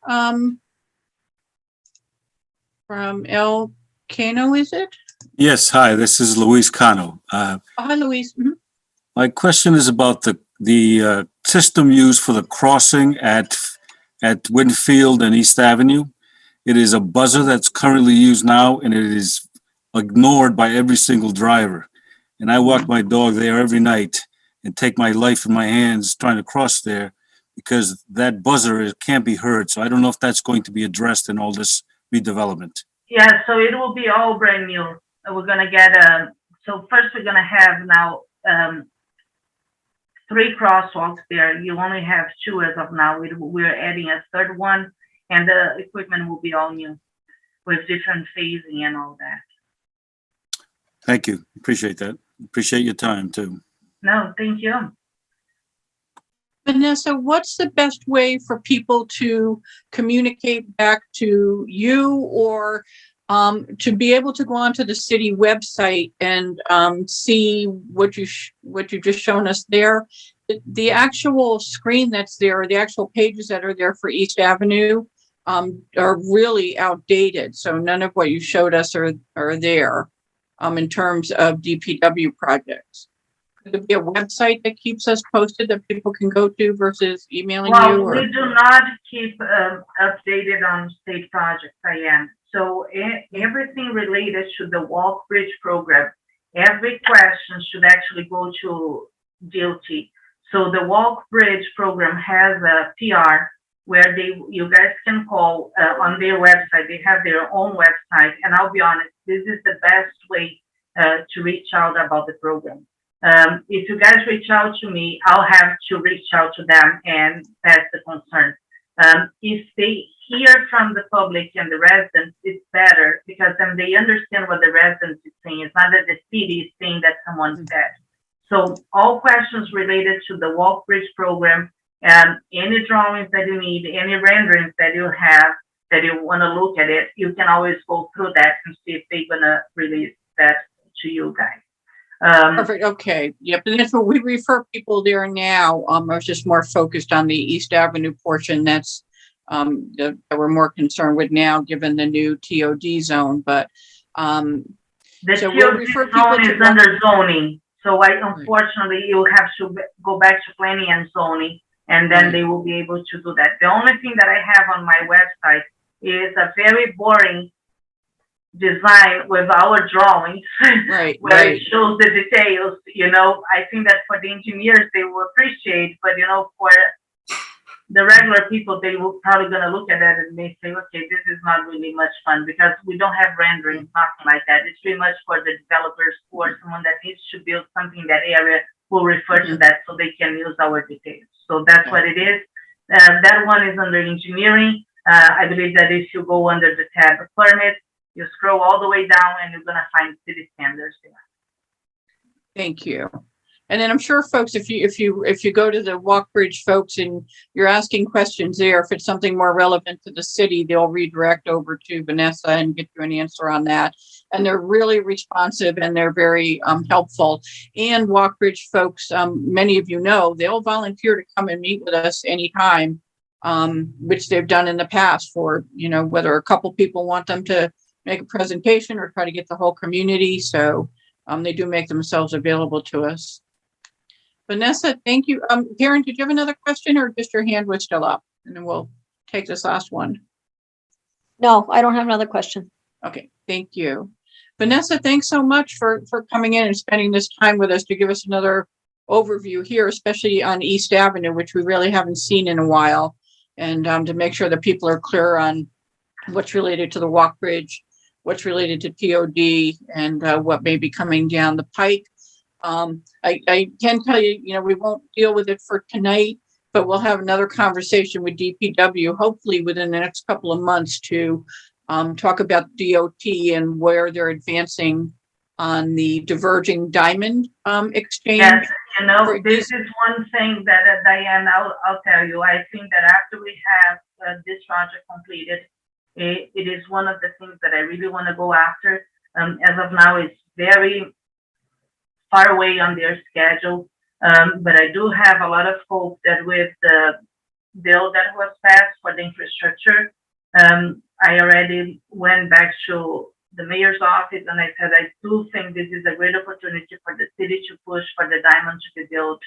from El Cano, is it? Yes, hi, this is Luis Cano. Oh, hi, Louise. Mhm. My question is about the system used for the crossing at Winfield and East Avenue. It is a buzzer that's currently used now, and it is ignored by every single driver. And I walk my dog there every night and take my life in my hands trying to cross there because that buzzer can't be heard. So I don't know if that's going to be addressed in all this redevelopment. Yeah, so it will be all brand new. We're gonna get so first we're gonna have now 3 crosswalks there. You only have 2 as of now. We're adding a third one, and the equipment will be all new with different phasing and all that. Thank you. Appreciate that. Appreciate your time too. No, thank you. Vanessa, what's the best way for people to communicate back to you or to be able to go onto the city website and see what you just shown us there? The actual screen that's there, the actual pages that are there for East Avenue are really outdated. So none of what you showed us are there in terms of DPW projects. Could there be a website that keeps us posted that people can go to versus emailing you? Well, we do not keep updated on state projects, Diane. So everything related to the Walk Bridge program, every question should actually go to DOT. So the Walk Bridge program has a PR where you guys can call on their website. They have their own website, and I'll be honest, this is the best way to reach out about the program. If you guys reach out to me, I'll have to reach out to them and pass the concern. If they hear from the public and the residents, it's better because then they understand what the residents is saying. It's not that the city is saying that someone said. So all questions related to the Walk Bridge program, any drawings that you need, any renderings that you have, that you want to look at it, you can always go through that and see if they're going to release that to you guys. Perfect. Okay. Yep. And that's what we refer people there now. I was just more focused on the East Avenue portion. That's that we're more concerned with now, given the new TOD zone. But the so we'll TOD refer people zone to is under zoning. So unfortunately, you'll have to go back to planning and zoning, and then they will be able to do that. The only thing that I have on my website is a very boring design with our drawings, where it shows the details. I think that for the engineers, they will appreciate, but for the regular people, they will probably gonna look at that and may say, okay, this is not really much fun because we don't have renderings, nothing like that. It's pretty much for the developers or someone that needs to build something in that area will refer to that so they can use our details. So that's what it is. That one is under engineering. I believe that if you go under the tab permit, you scroll all the way down and you're gonna find city standards there. thank you. And then I'm sure folks, if you go to the Walk Bridge folks and you're asking questions there, if it's something more relevant to the city, they'll redirect over to Vanessa and get you an answer on that. And they're really responsive and they're very helpful. And Walk Bridge folks, many of you know, they'll volunteer to come and meet with us anytime, which they've done in the past for, whether a couple people want them to make a presentation or try to get the whole community. So they do make themselves available to us. Vanessa, thank you. Karen, did you have another question or just your hand was still up? And then we'll take this last one. No, I don't have another question. Okay, thank you. Vanessa, thanks so much for coming in and spending this time with us to give us another overview here, especially on East Avenue, which we really haven't seen in a while, and to make sure that people are clear on what's related to the Walk Bridge, what's related to TOD, and what may be coming down the pike. I can tell you, we won't deal with it for tonight, but we'll have another conversation with DPW, hopefully within the next couple of months, to talk about DOT and where they're advancing on the diverging diamond exchange. Yes, this is one thing that, Diane, I'll tell you, I think that after we have this project completed, it is one of the things that I really want to go after. As of now, it's very far away on their schedule, but I do have a lot of hope that with the bill that was passed for the infrastructure, I already went back to the mayor's office and I said, I do think this is a great opportunity for the city to push for the diamond to be built,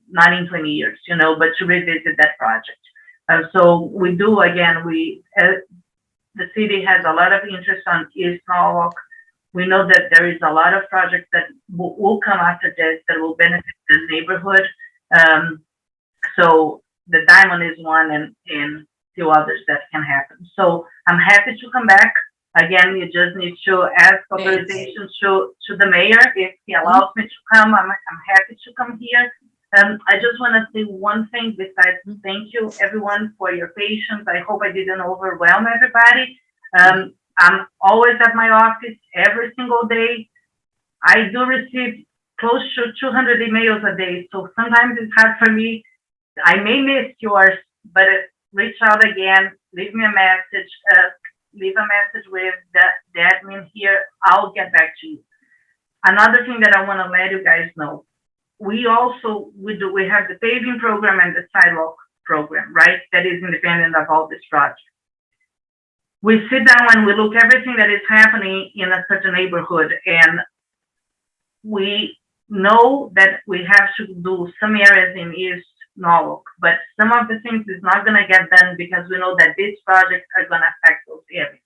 not in 20 years, but to revisit that project. So we do, again, the city has a lot of interest on East Norwalk. We know that there is a lot of projects that will come after this that will benefit the neighborhood. So the diamond is one and few others that can happen. So I'm happy to come back. Again, you just need to ask authorization to the mayor. If he allows me to come, I'm happy to come here. I just want to say one thing besides thank you everyone for your patience. I hope I didn't overwhelm everybody. I'm always at my office every single day. I do receive close to 200 emails a day. So sometimes it's hard for me. I may miss yours, but reach out again, leave me a message, leave a message with the admin here. I'll get back to you. Another thing that I want to let you guys know, we have the paving program and the sidewalk program, right? That is independent of all this project. We sit down and we look everything that is happening in a certain neighborhood, and we know that we have to do some areas in East Norwalk, but some of the things is not going to get done because we know that these projects are going to affect those areas.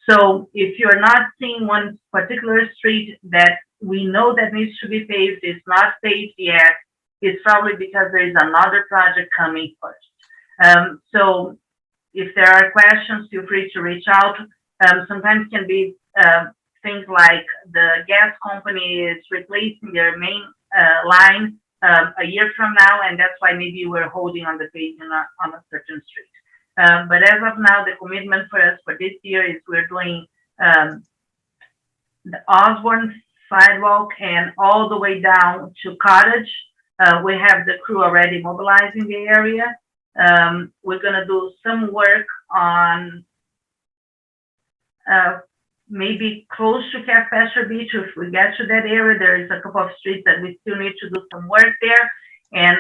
So if you're not seeing one particular street that we know that needs to be paved, is not paved yet, it's probably because there is another project coming first. So if there are questions, feel free to reach out. Sometimes can be things like the gas company is replacing their main line a year from now, and that's why maybe we're holding on the paving on a certain street. But as of now, the commitment for us for this year is we're doing the Osborne sidewalk and all the way down to Cottage. We have the crew already mobilizing the area. We're going to do some work on maybe close to Pasture Beach. If we get to that area, there is a couple of streets that we still need to do some work there. And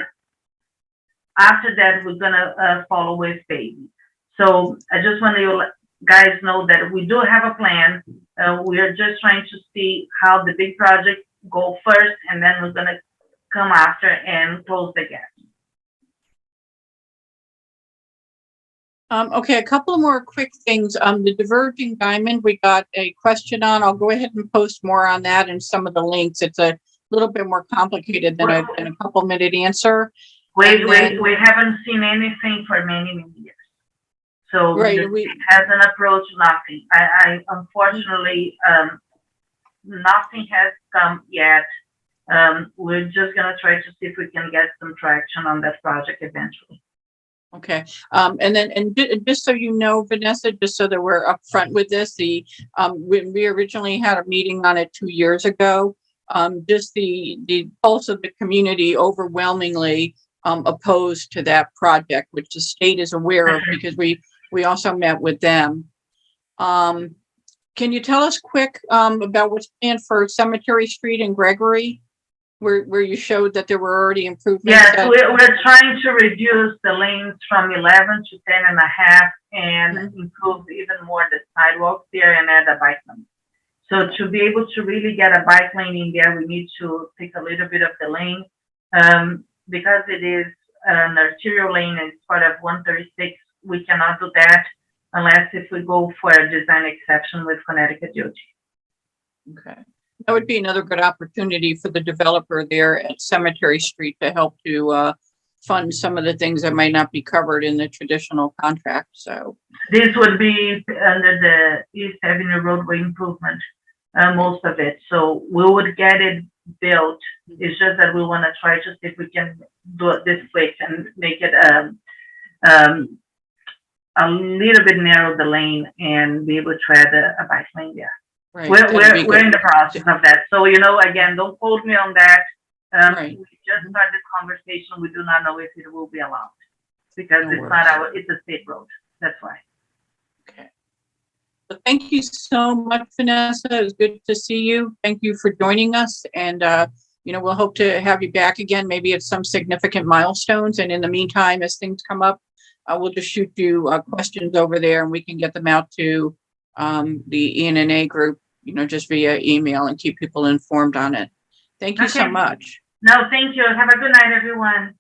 after that, we're going to follow with paving. So I just want you guys know that we do have a plan. We are just trying to see how the big projects go first, and then we're going to come after and close the gap. Okay, a couple more quick things. The diverging diamond, we got a question on. I'll go ahead and post more on that and some of the links. It's a little bit more complicated than a couple-minute answer. We haven't seen anything for many years. So right, it hasn't approached nothing. I unfortunately, nothing has come yet. We're just gonna try to see if we can get some traction on that project eventually. Okay, and just so you know, Vanessa, just so that we're upfront with this, when we originally had a meeting on it 2 years ago, just the pulse of the community overwhelmingly opposed to that project, which the state is aware of because we also met with them. Can you tell us quick about what's planned for Cemetery Street and Gregory, where you showed that there were already improvements? Yes, we're trying to reduce the lanes from 11 to 10.5 and improve even more the sidewalks there and add a bike lane. So to be able to really get a bike lane in there, we need to take a little bit of the lane. Because it is an arterial lane and it's part of 136, we cannot do that unless if we go for a design exception with Connecticut DOT. Okay. That would be another good opportunity for the developer there at Cemetery Street to help to fund some of the things that might not be covered in the traditional contract. So this would be under the East Avenue roadway improvement, most of it. So we would get it built. It's just that we want to try to see if we can do it this quick and make it a little bit narrow the lane and be able to add a bike lane there. right, We're in the process of that. So, again, don't quote me on that. Right. We just started this conversation. We do not know if it will be allowed because No it's worries. not it's a state road. That's why. Okay. So thank you so much, Vanessa. It was good to see you. Thank you for joining us. And, we'll hope to have you back again, maybe at some significant milestones. And in the meantime, as things come up, we'll just shoot you questions over there and we can get them out to the ENNA group, just via email and keep people informed on it. Thank you so Okay. much. No, thank you. Have a good night, everyone.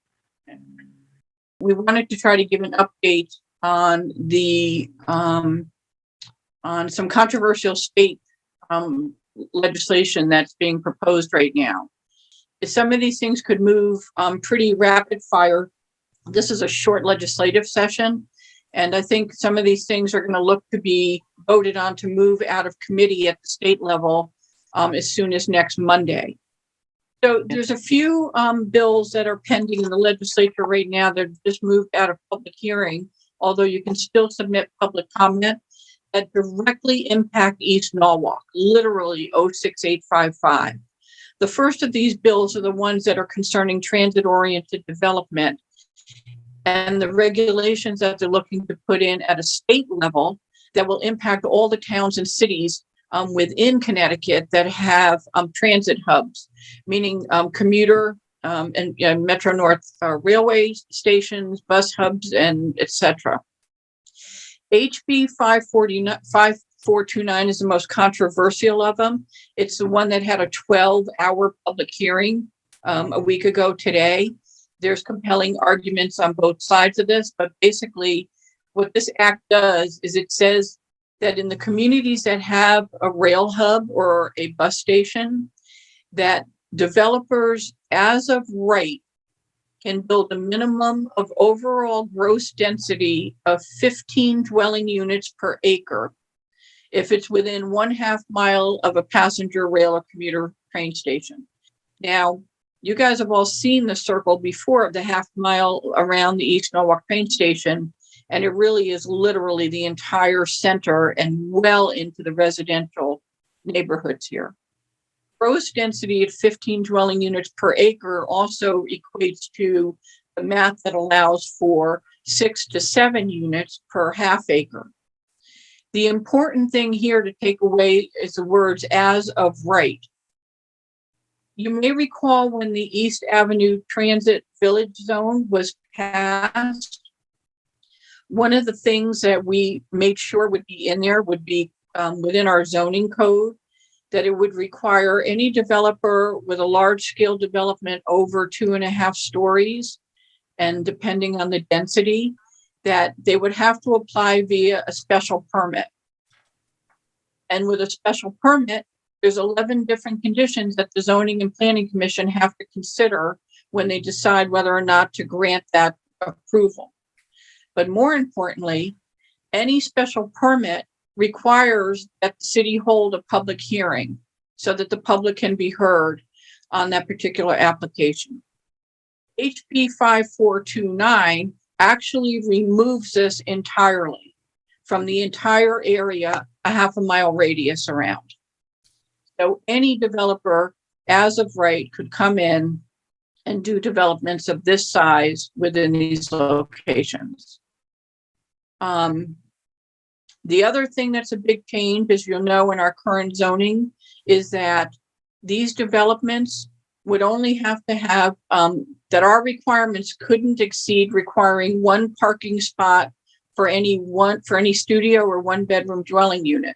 We wanted to try to give an update on the on some controversial state legislation that's being proposed right now. Some of these things could move pretty rapid fire. This is a short legislative session, and I think some of these things are going to look to be voted on to move out of committee at the state level as soon as next Monday. So there's a few bills that are pending in the legislature right now that just moved out of public hearing, although you can still submit public comment, that directly impact East Norwalk, literally 06855. The first of these bills are the ones that are concerning transit-oriented development and the regulations that they're looking to put in at a state level that will impact all the towns and cities within Connecticut that have transit hubs, meaning commuter and Metro North railway stations, bus hubs, and etc. HB 5429 is the most controversial of them. It's the one that had a 12-hour public hearing a week ago today. There's compelling arguments on both sides of this, but basically what this act does is it says that in the communities that have a rail hub or a bus station, that developers as of right can build a minimum of overall gross density of 15 dwelling units per acre if it's within 1/2 mile of a passenger rail or commuter train station. Now, you guys have all seen the circle before of the 1/2 mile around the East Norwalk train station, and it really is literally the entire center and well into the residential neighborhoods here. Gross density at 15 dwelling units per acre also equates to the math that allows for 6 to 7 units per 1/2 acre. The important thing here to take away is the words "as of right." You may recall when the East Avenue Transit Village Zone was passed, one of the things that we made sure would be in there would be within our zoning code, that it would require any developer with a large scale development over 2.5 stories, and depending on the density, that they would have to apply via a special permit. And with a special permit, there's 11 different conditions that the Zoning and Planning Commission have to consider when they decide whether or not to grant that approval. But more importantly, any special permit requires that the city hold a public hearing so that the public can be heard on that particular application. HB 5429 actually removes this entirely from the entire area, a 1/2 mile radius around. So any developer as of right, could come in and do developments of this size within these locations. The other thing that's a big change, as you'll know in our current zoning, is that these developments would only have to have, that our requirements couldn't exceed requiring one parking spot for any studio or one bedroom dwelling unit.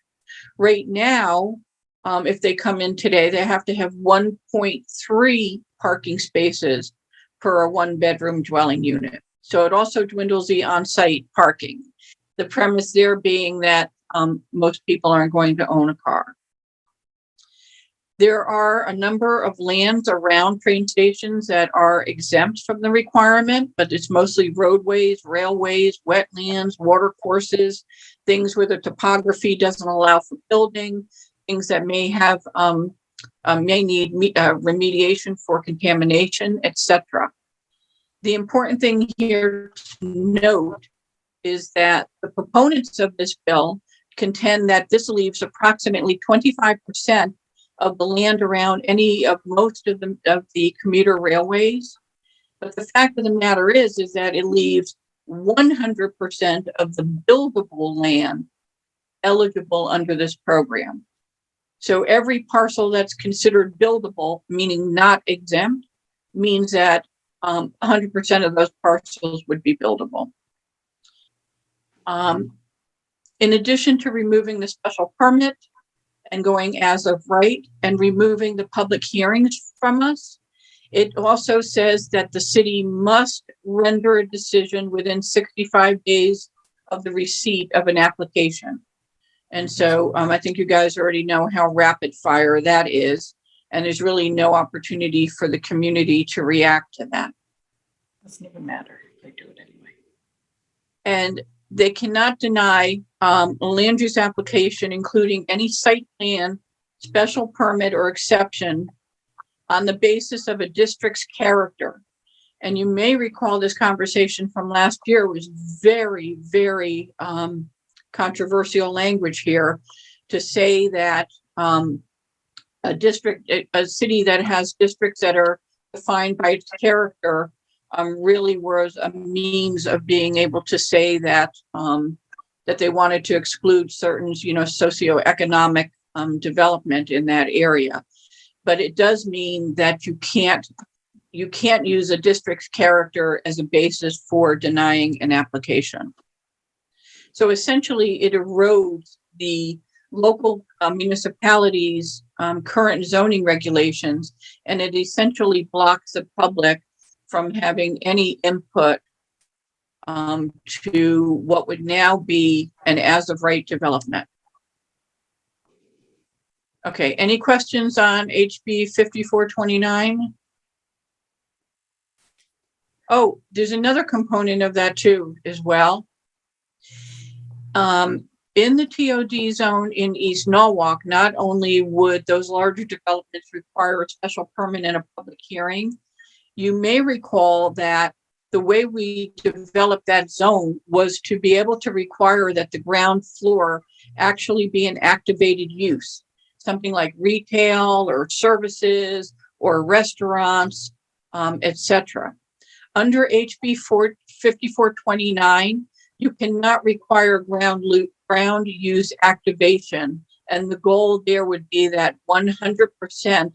Right now, if they come in today, they have to have 1.3 parking spaces per a one bedroom dwelling unit. So it also dwindles the on-site parking. The premise there being that most people aren't going to own a car. There are a number of lands around train stations that are exempt from the requirement, but it's mostly roadways, railways, wetlands, water courses, things where the topography doesn't allow for building, things that may have may need remediation for contamination, etc. The important thing here to note is that the proponents of this bill contend that this leaves approximately 25% of the land around most of the commuter railways. But the fact of the matter is that it leaves 100% of the buildable land eligible under this program. So every parcel that's considered buildable, meaning not exempt, means that 100% of those parcels would be buildable. In addition to removing the special permit and going as of right and removing the public hearings from us, it also says that the city must render a decision within 65 days of the receipt of an application. And so I think you guys already know how rapid fire that is, and there's really no opportunity for the community to react to that. Doesn't even matter. They do it anyway. And they cannot deny a land use application, including any site plan, special permit, or exception on the basis of a district's character. And you may recall this conversation from last year was very, very controversial language here to say that a city that has districts that are defined by its character really was a means of being able to say that that they wanted to exclude certain, socioeconomic development in that area. But it does mean that you can't use a district's character as a basis for denying an application. So essentially, it erodes the local municipalities' current zoning regulations, and it essentially blocks the public from having any input to what would now be an as-of-right development. Okay, any questions on HB 5429? Oh, there's another component of that too, as well. In the TOD zone in East Norwalk, not only would those larger developments require a special permit and a public hearing, you may recall that the way we developed that zone was to be able to require that the ground floor actually be an activated use, something like retail or services or restaurants, etc. Under HB 5429, you cannot require ground use activation, and the goal there would be that 100%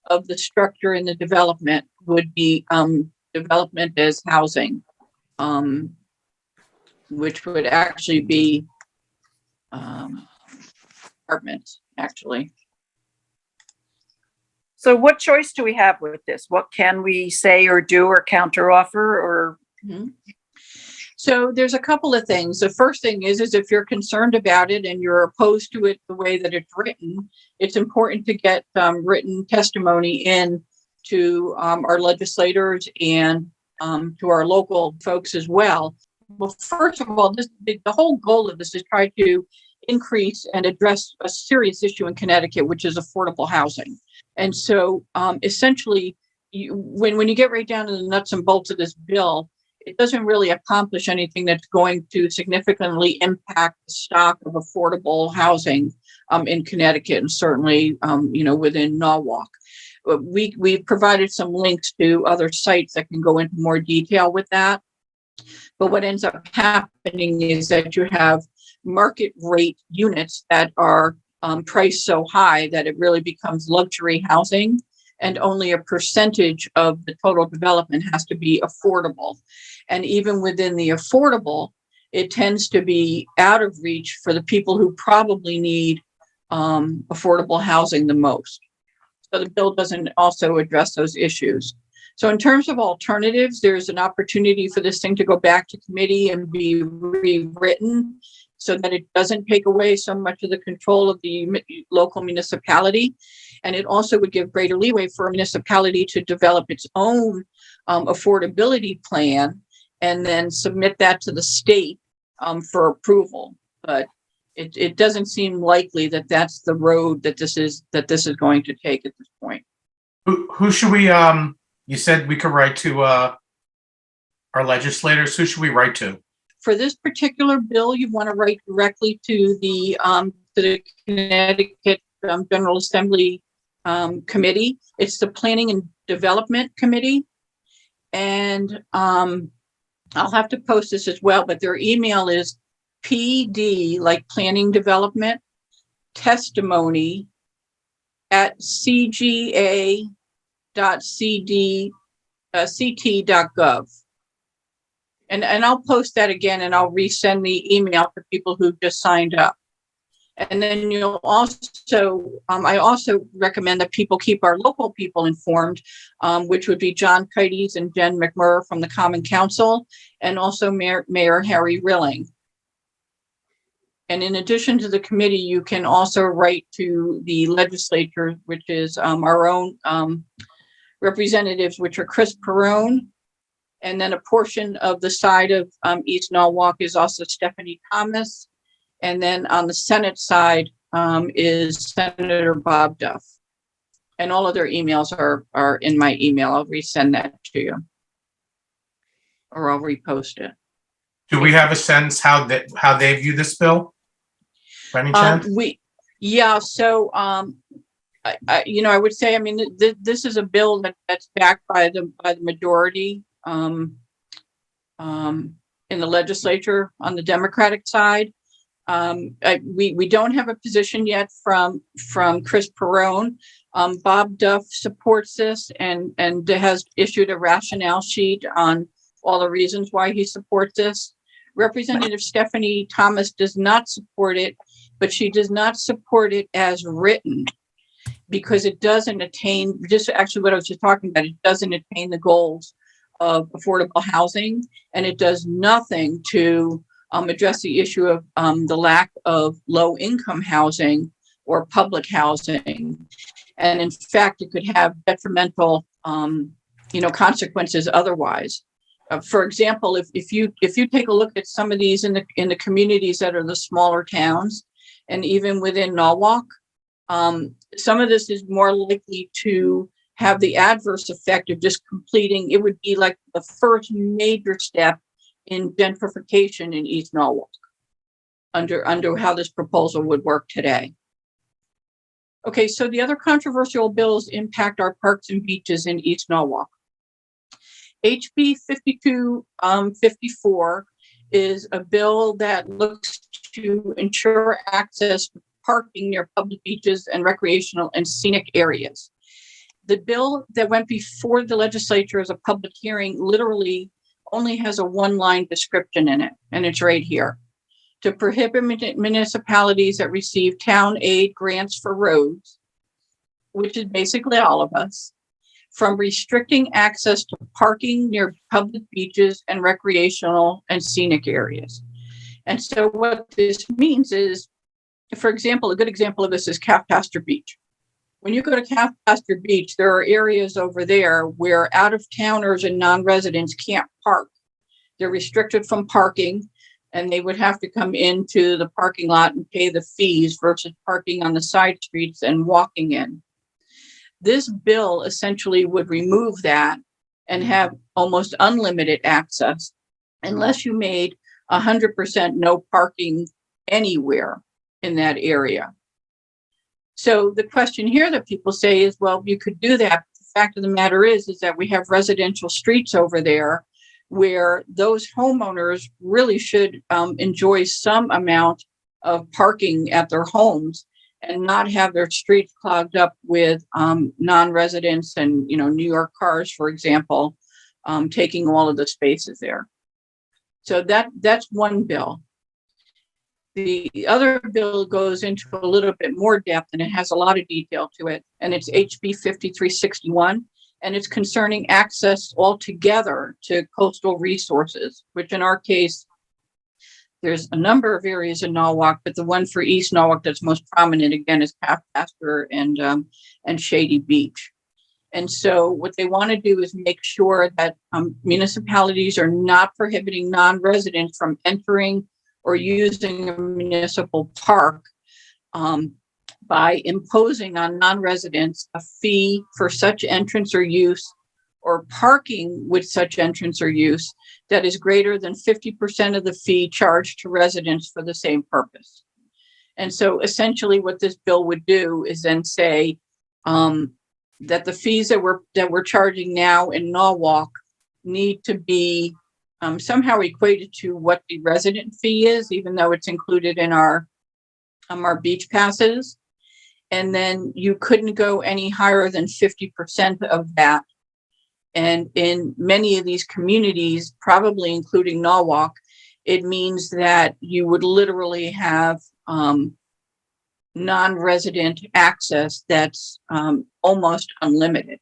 of the structure in the development would be development as housing, which would actually be apartments, actually. So what choice do we have with this? What can we say or do or counteroffer or? Mm-hmm. So there's a couple of things. The first thing is if you're concerned about it and you're opposed to it the way that it's written, it's important to get written testimony in to our legislators and to our local folks as well. Well, first of all, the whole goal of this is try to increase and address a serious issue in Connecticut, which is affordable housing. And so essentially, when you get right down to the nuts and bolts of this bill, it doesn't really accomplish anything that's going to significantly impact the stock of affordable housing in Connecticut and certainly, within Norwalk. we've provided some links to other sites that can go into more detail with that. But what ends up happening is that you have market rate units that are priced so high that it really becomes luxury housing, and only a percentage of the total development has to be affordable. And even within the affordable, it tends to be out of reach for the people who probably need affordable housing the most. So the bill doesn't also address those issues. So in terms of alternatives, there's an opportunity for this thing to go back to committee and be rewritten so that it doesn't take away so much of the control of the local municipality. And it also would give greater leeway for a municipality to develop its own affordability plan and then submit that to the state for approval. But it doesn't seem likely that that's the road that this is going to take at this point. Who should we, you said we could write to our legislators. Who should we write to? For this particular bill, you want to write directly to the Connecticut General Assembly committee. It's the Planning and Development Committee. And I'll have to post this as well, but their email is PD, like planning development, testimony at cga.ct.gov. And I'll post that again, and I'll resend the email for people who just signed up. And then you'll also, I also recommend that people keep our local people informed, which would be John Kites and Jen McMurray from the Common Council, and also Mayor Harry Rilling. And in addition to the committee, you can also write to the legislature, which is our own representatives, which are Chris Perrone. And then a portion of the side of East Norwalk is also Stephanie Thomas. And then on the Senate side is Senator Bob Duff. And all of their emails are in my email. I'll resend that to you. Or I'll repost it. Do we have a sense how they view this bill? By any chance? I would say, I mean, this is a bill that's backed by the majority in the legislature on the Democratic side. We don't have a position yet from Chris Perrone. Bob Duff supports this and has issued a rationale sheet on all the reasons why he supports this. Representative Stephanie Thomas does not support it, but she does not support it as written because it doesn't attain, just actually what I was just talking about, it doesn't attain the goals of affordable housing, and it does nothing to address the issue of the lack of low-income housing or public housing. And in fact, it could have detrimental, consequences otherwise. For example, if you take a look at some of these in the communities that are the smaller towns, and even within Norwalk, some of this is more likely to have the adverse effect of just completing. It would be like the first major step in gentrification in East Norwalk under how this proposal would work today. Okay, so the other controversial bills impact our parks and beaches in East Norwalk. HB 5254 is a bill that looks to ensure access to parking near public beaches and recreational and scenic areas. The bill that went before the legislature as a public hearing literally only has a one-line description in it, and it's right here. To prohibit municipalities that receive town aid grants for roads, which is basically all of us, from restricting access to parking near public beaches and recreational and scenic areas. And so what this means is, for example, a good example of this is Calf Pasture Beach. When you go to Calf Pasture Beach, there are areas over there where out-of-towners and non-residents can't park. They're restricted from parking, and they would have to come into the parking lot and pay the fees versus parking on the side streets and walking in. This bill essentially would remove that and have almost unlimited access unless you made 100% no parking anywhere in that area. So the question here that people say is, well, you could do that. The fact of the matter is that we have residential streets over there where those homeowners really should enjoy some amount of parking at their homes and not have their streets clogged up with non-residents and, New York cars, for example, taking all of the spaces there. So that's one bill. The other bill goes into a little bit more depth, and it has a lot of detail to it, and it's HB 5361, and it's concerning access altogether to coastal resources, which in our case, there's a number of areas in Norwalk, but the one for East Norwalk that's most prominent, again, is Pastor and Shady Beach. And so what they want to do is make sure that municipalities are not prohibiting non-residents from entering or using a municipal park by imposing on non-residents a fee for such entrance or use, or parking with such entrance or use that is greater than 50% of the fee charged to residents for the same purpose. And so essentially what this bill would do is then say that the fees that we're charging now in Norwalk need to be somehow equated to what the resident fee is, even though it's included in our beach passes. And then you couldn't go any higher than 50% of that. And in many of these communities, probably including Norwalk, it means that you would literally have non-resident access that's almost unlimited.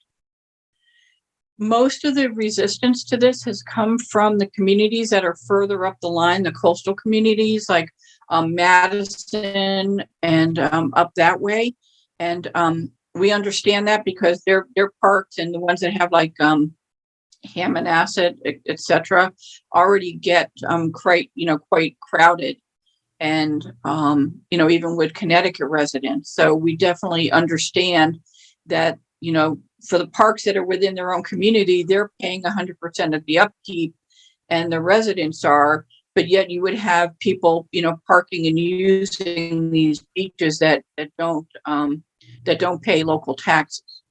Most of the resistance to this has come from the communities that are further up the line, the coastal communities like Madison and up that way. And we understand that because their parks and the ones that have like Hammonasset, et cetera, already get quite crowded. And, even with Connecticut residents. So we definitely understand that, for the parks that are within their own community, they're paying 100% of the upkeep and the residents are, but yet you would have people, parking and using these beaches that don't pay local taxes.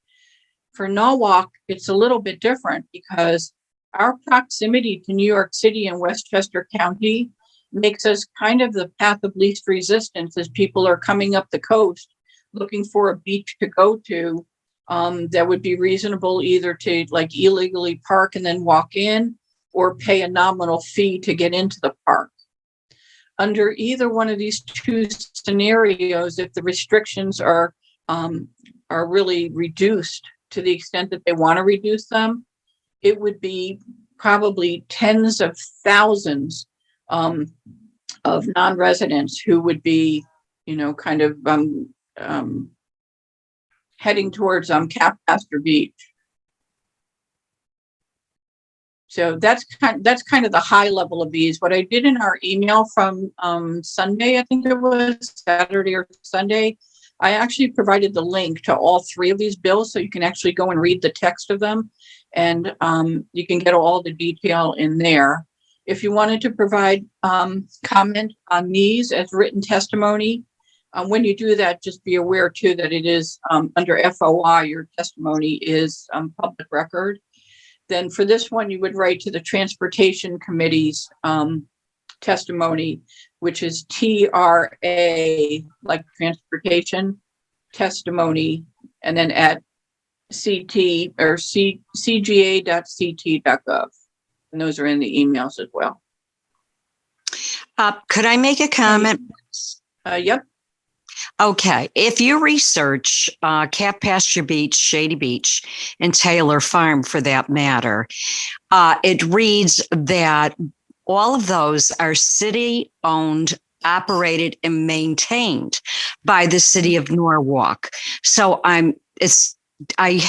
For Norwalk, it's a little bit different because our proximity to New York City and Westchester County makes us kind of the path of least resistance as people are coming up the coast looking for a beach to go to that would be reasonable either to like illegally park and then walk in or pay a nominal fee to get into the park. Under either one of these two scenarios, if the restrictions are really reduced to the extent that they want to reduce them, it would be probably tens of thousands of non-residents who would be, heading towards Pastor Beach. So that's kind of the high level of these. What I did in our email from Sunday, I think it was Saturday or Sunday, I actually provided the link to all three of these bills so you can actually go and read the text of them, and you can get all the detail in there. If you wanted to provide comment on these as written testimony, when you do that, just be aware too that it is under FOI, your testimony is public record. Then for this one, you would write to the Transportation Committee's testimony, which is TRA, like transportation testimony, and then at CT or cga.ct.gov. And those are in the emails as well. Could I make a comment? Yep. Okay. If you research Cat Pasture Beach, Shady Beach, and Taylor Farm for that matter, it reads that all of those are city-owned, operated, and maintained by the city of Norwalk. So I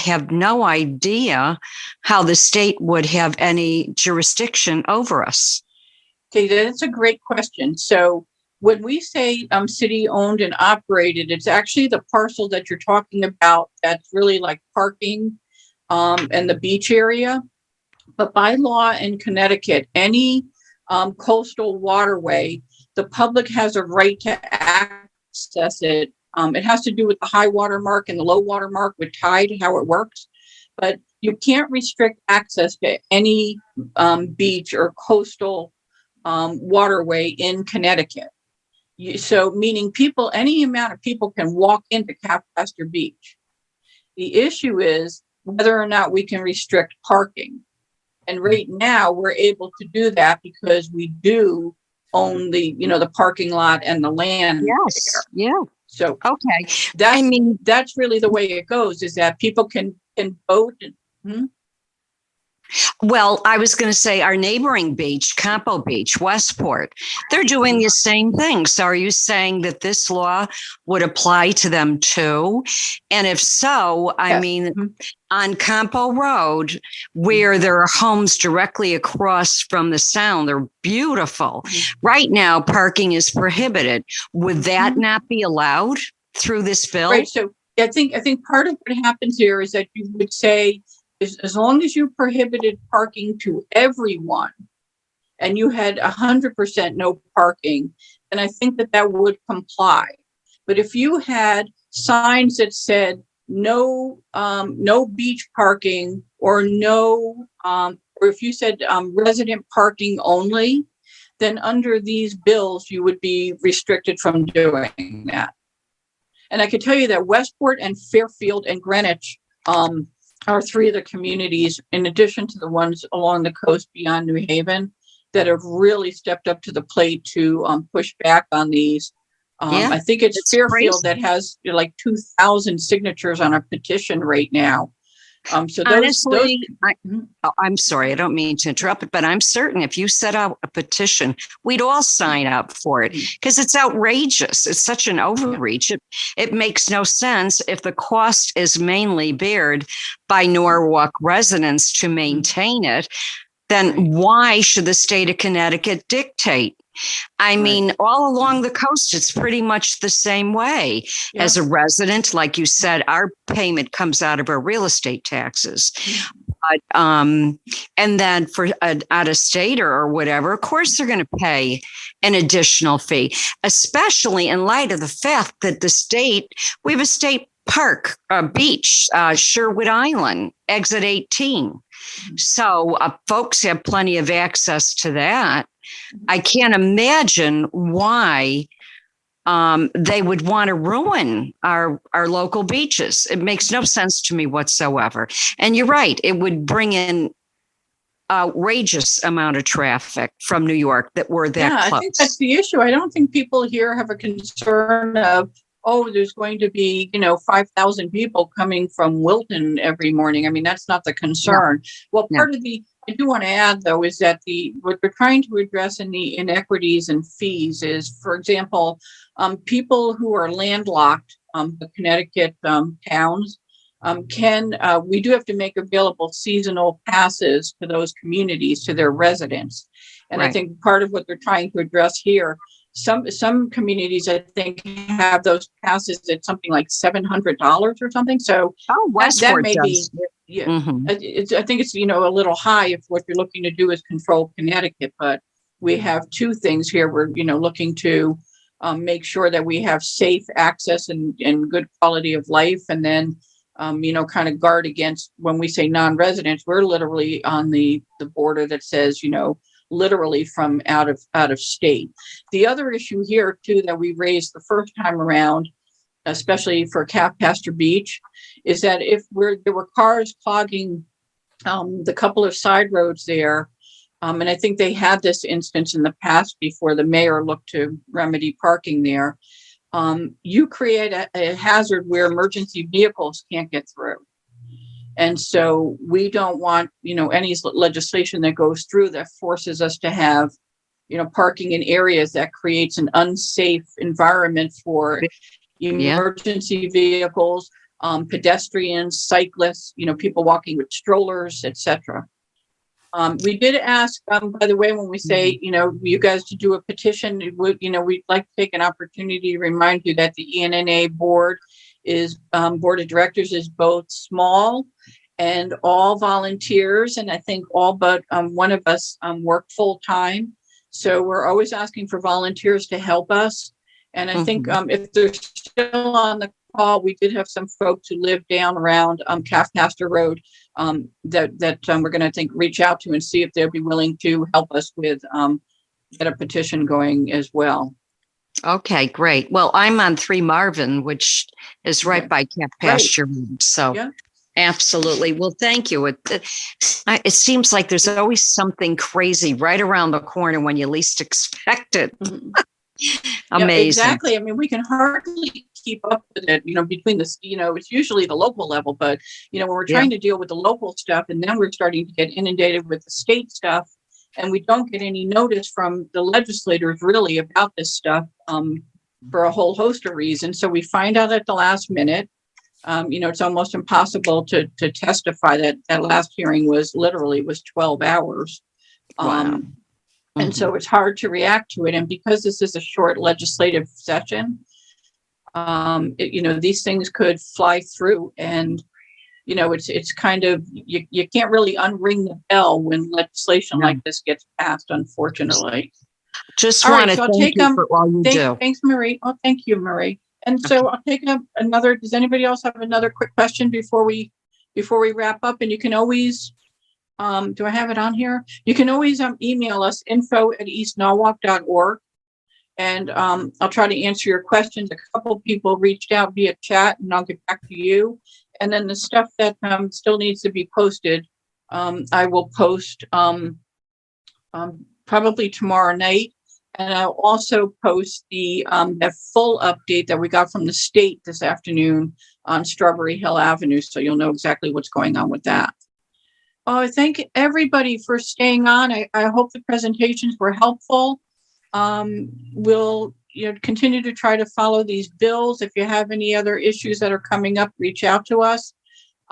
have no idea how the state would have any jurisdiction over us. Okay, that's a great question. So when we say city owned and operated, it's actually the parcel that you're talking about that's really like parking and the beach area. But by law in Connecticut, any coastal waterway, the public has a right to access it It has to do with the high water mark and the low water mark with tide, how it works. But you can't restrict access to any beach or coastal waterway in Connecticut. So meaning people, any amount of people can walk into Cap Pastor Beach. The issue is whether or not we can restrict parking. And right now we're able to do that because we do own the, the parking lot and the land. Yes. there. Yeah. So Okay. that's, that's really the way it goes, is that people can vote. Well, I was going to say our neighboring beach, Campo Beach, Westport, they're doing the same thing. So are you saying that this law would apply to them too? And if so, I mean, on Campo Road, where there are homes directly across from the sound, they're beautiful. Right now, parking is prohibited. Would that not be allowed through this bill? Right. So I think part of what happens here is that you would say, as long as you prohibited parking to everyone and you had 100% no parking, then I think that would comply. But if you had signs that said no beach parking or no, or if you said resident parking only, then under these bills, you would be restricted from doing that. And I could tell you that Westport and Fairfield and Greenwich are three of the communities, in addition to the ones along the coast beyond New Haven, that have really stepped up to the plate to push back on these. I think it's Fairfield that has like 2,000 signatures on a petition right now. So honestly, I'm sorry, I don't mean to interrupt, but I'm certain if you set out a petition, we'd all sign up for it because it's outrageous. It's such an overreach. It makes no sense if the cost is mainly bared by Norwalk residents to maintain it. Then why should the state of Connecticut dictate? I mean, all along the coast, it's pretty much the same way. As a resident, like you said, our payment comes out of our real estate taxes. But, and then for an out-of-state or whatever, of course, they're going to pay an additional fee, especially in light of the fact that we have a state park, beach, Sherwood Island, exit 18. So folks have plenty of access to that. I can't imagine why they would want to ruin our local beaches. It makes no sense to me whatsoever. And you're right, it would bring in outrageous amount of traffic from New York that were that close. I think that's the issue. I don't think people here have a concern of, there's going to be, 5,000 people coming from Wilton every morning. I mean, that's not the concern. Well, part of I do want to add, though, is that what we're trying to address in the inequities and fees is, for example, people who are landlocked, the Connecticut towns, we do have to make available seasonal passes to those communities, to their residents. And I think part of what they're trying to address here, some communities, I think, have those passes at something like $700 or something. So Westport that may does. be, I think it's, a little high if what you're looking to do is control Connecticut. But we have two things here. We're, looking to make sure that we have safe access and good quality of life. And then, kind of guard against, when we say non-residents, we're literally on the border that says, literally from out of state. The other issue here too that we raised the first time around, especially for Cap Pastor Beach, is that if there were cars clogging the couple of side roads there, and I think they had this instance in the past before the mayor looked to remedy parking there, you create a hazard where emergency vehicles can't get through. And so we don't want, any legislation that goes through that forces us to have, parking in areas that creates an unsafe environment for emergency vehicles, pedestrians, cyclists, people walking with strollers, etc. We did ask, by the way, when we say, you guys to do a petition, we'd like to take an opportunity to remind you that the ENNA board of directors is both small and all volunteers. And I think all but one of us work full time. So we're always asking for volunteers to help us. And I think if there's still on the call, we did have some folks who live down around Calf Pasture Road that we're going to reach out to and see if they'll be willing to help us with get a petition going as well. Okay, great. Well, I'm on 3 Marvin, which is right Yeah. by Calf Right. Pasture Road. So Yeah. absolutely. Well, thank you. It seems like there's always something crazy right around the corner when you least expect it. Mhm. Amazing. Yeah, exactly. I mean, we can hardly keep up with it, between the, it's usually the local level, but, when we're trying to deal with the local stuff and then we're starting to get inundated with the state stuff and we don't get any notice from the legislators really about this stuff for a whole host of reasons. So we find out at the last minute. It's almost impossible to testify. That last hearing was 12 hours. Wow. And so it's hard to react to it. And because this is a short legislative session, these things could fly through. And, it's kind of, you can't really unring the bell when legislation like this gets passed, unfortunately. Just All want right, to so I'll thank take you for all you do. Thanks, Marie. Oh, thank you, Marie. And so I'll take up another. Does anybody else have another quick question before we wrap up? And you can always, do I have it on here? You can always email us info@eastnorwalk.org. And I'll try to answer your questions. A couple of people reached out via chat, and I'll get back to you. And then the stuff that still needs to be posted, I will post probably tomorrow night. And I'll also post the full update that we got from the state this afternoon on Strawberry Hill Avenue, so you'll know exactly what's going on with that. I thank everybody for staying on. I hope the presentations were helpful. We'll continue to try to follow these bills. If you have any other issues that are coming up, reach out to us.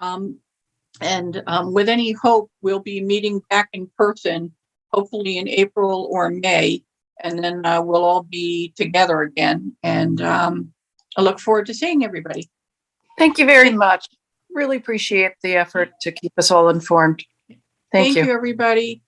And with any hope, we'll be meeting back in person, hopefully in April or May. And then we'll all be together again. And I look forward to seeing everybody. Thank you very much. Really appreciate the effort to keep us all informed. Thank you. Thank you, everybody.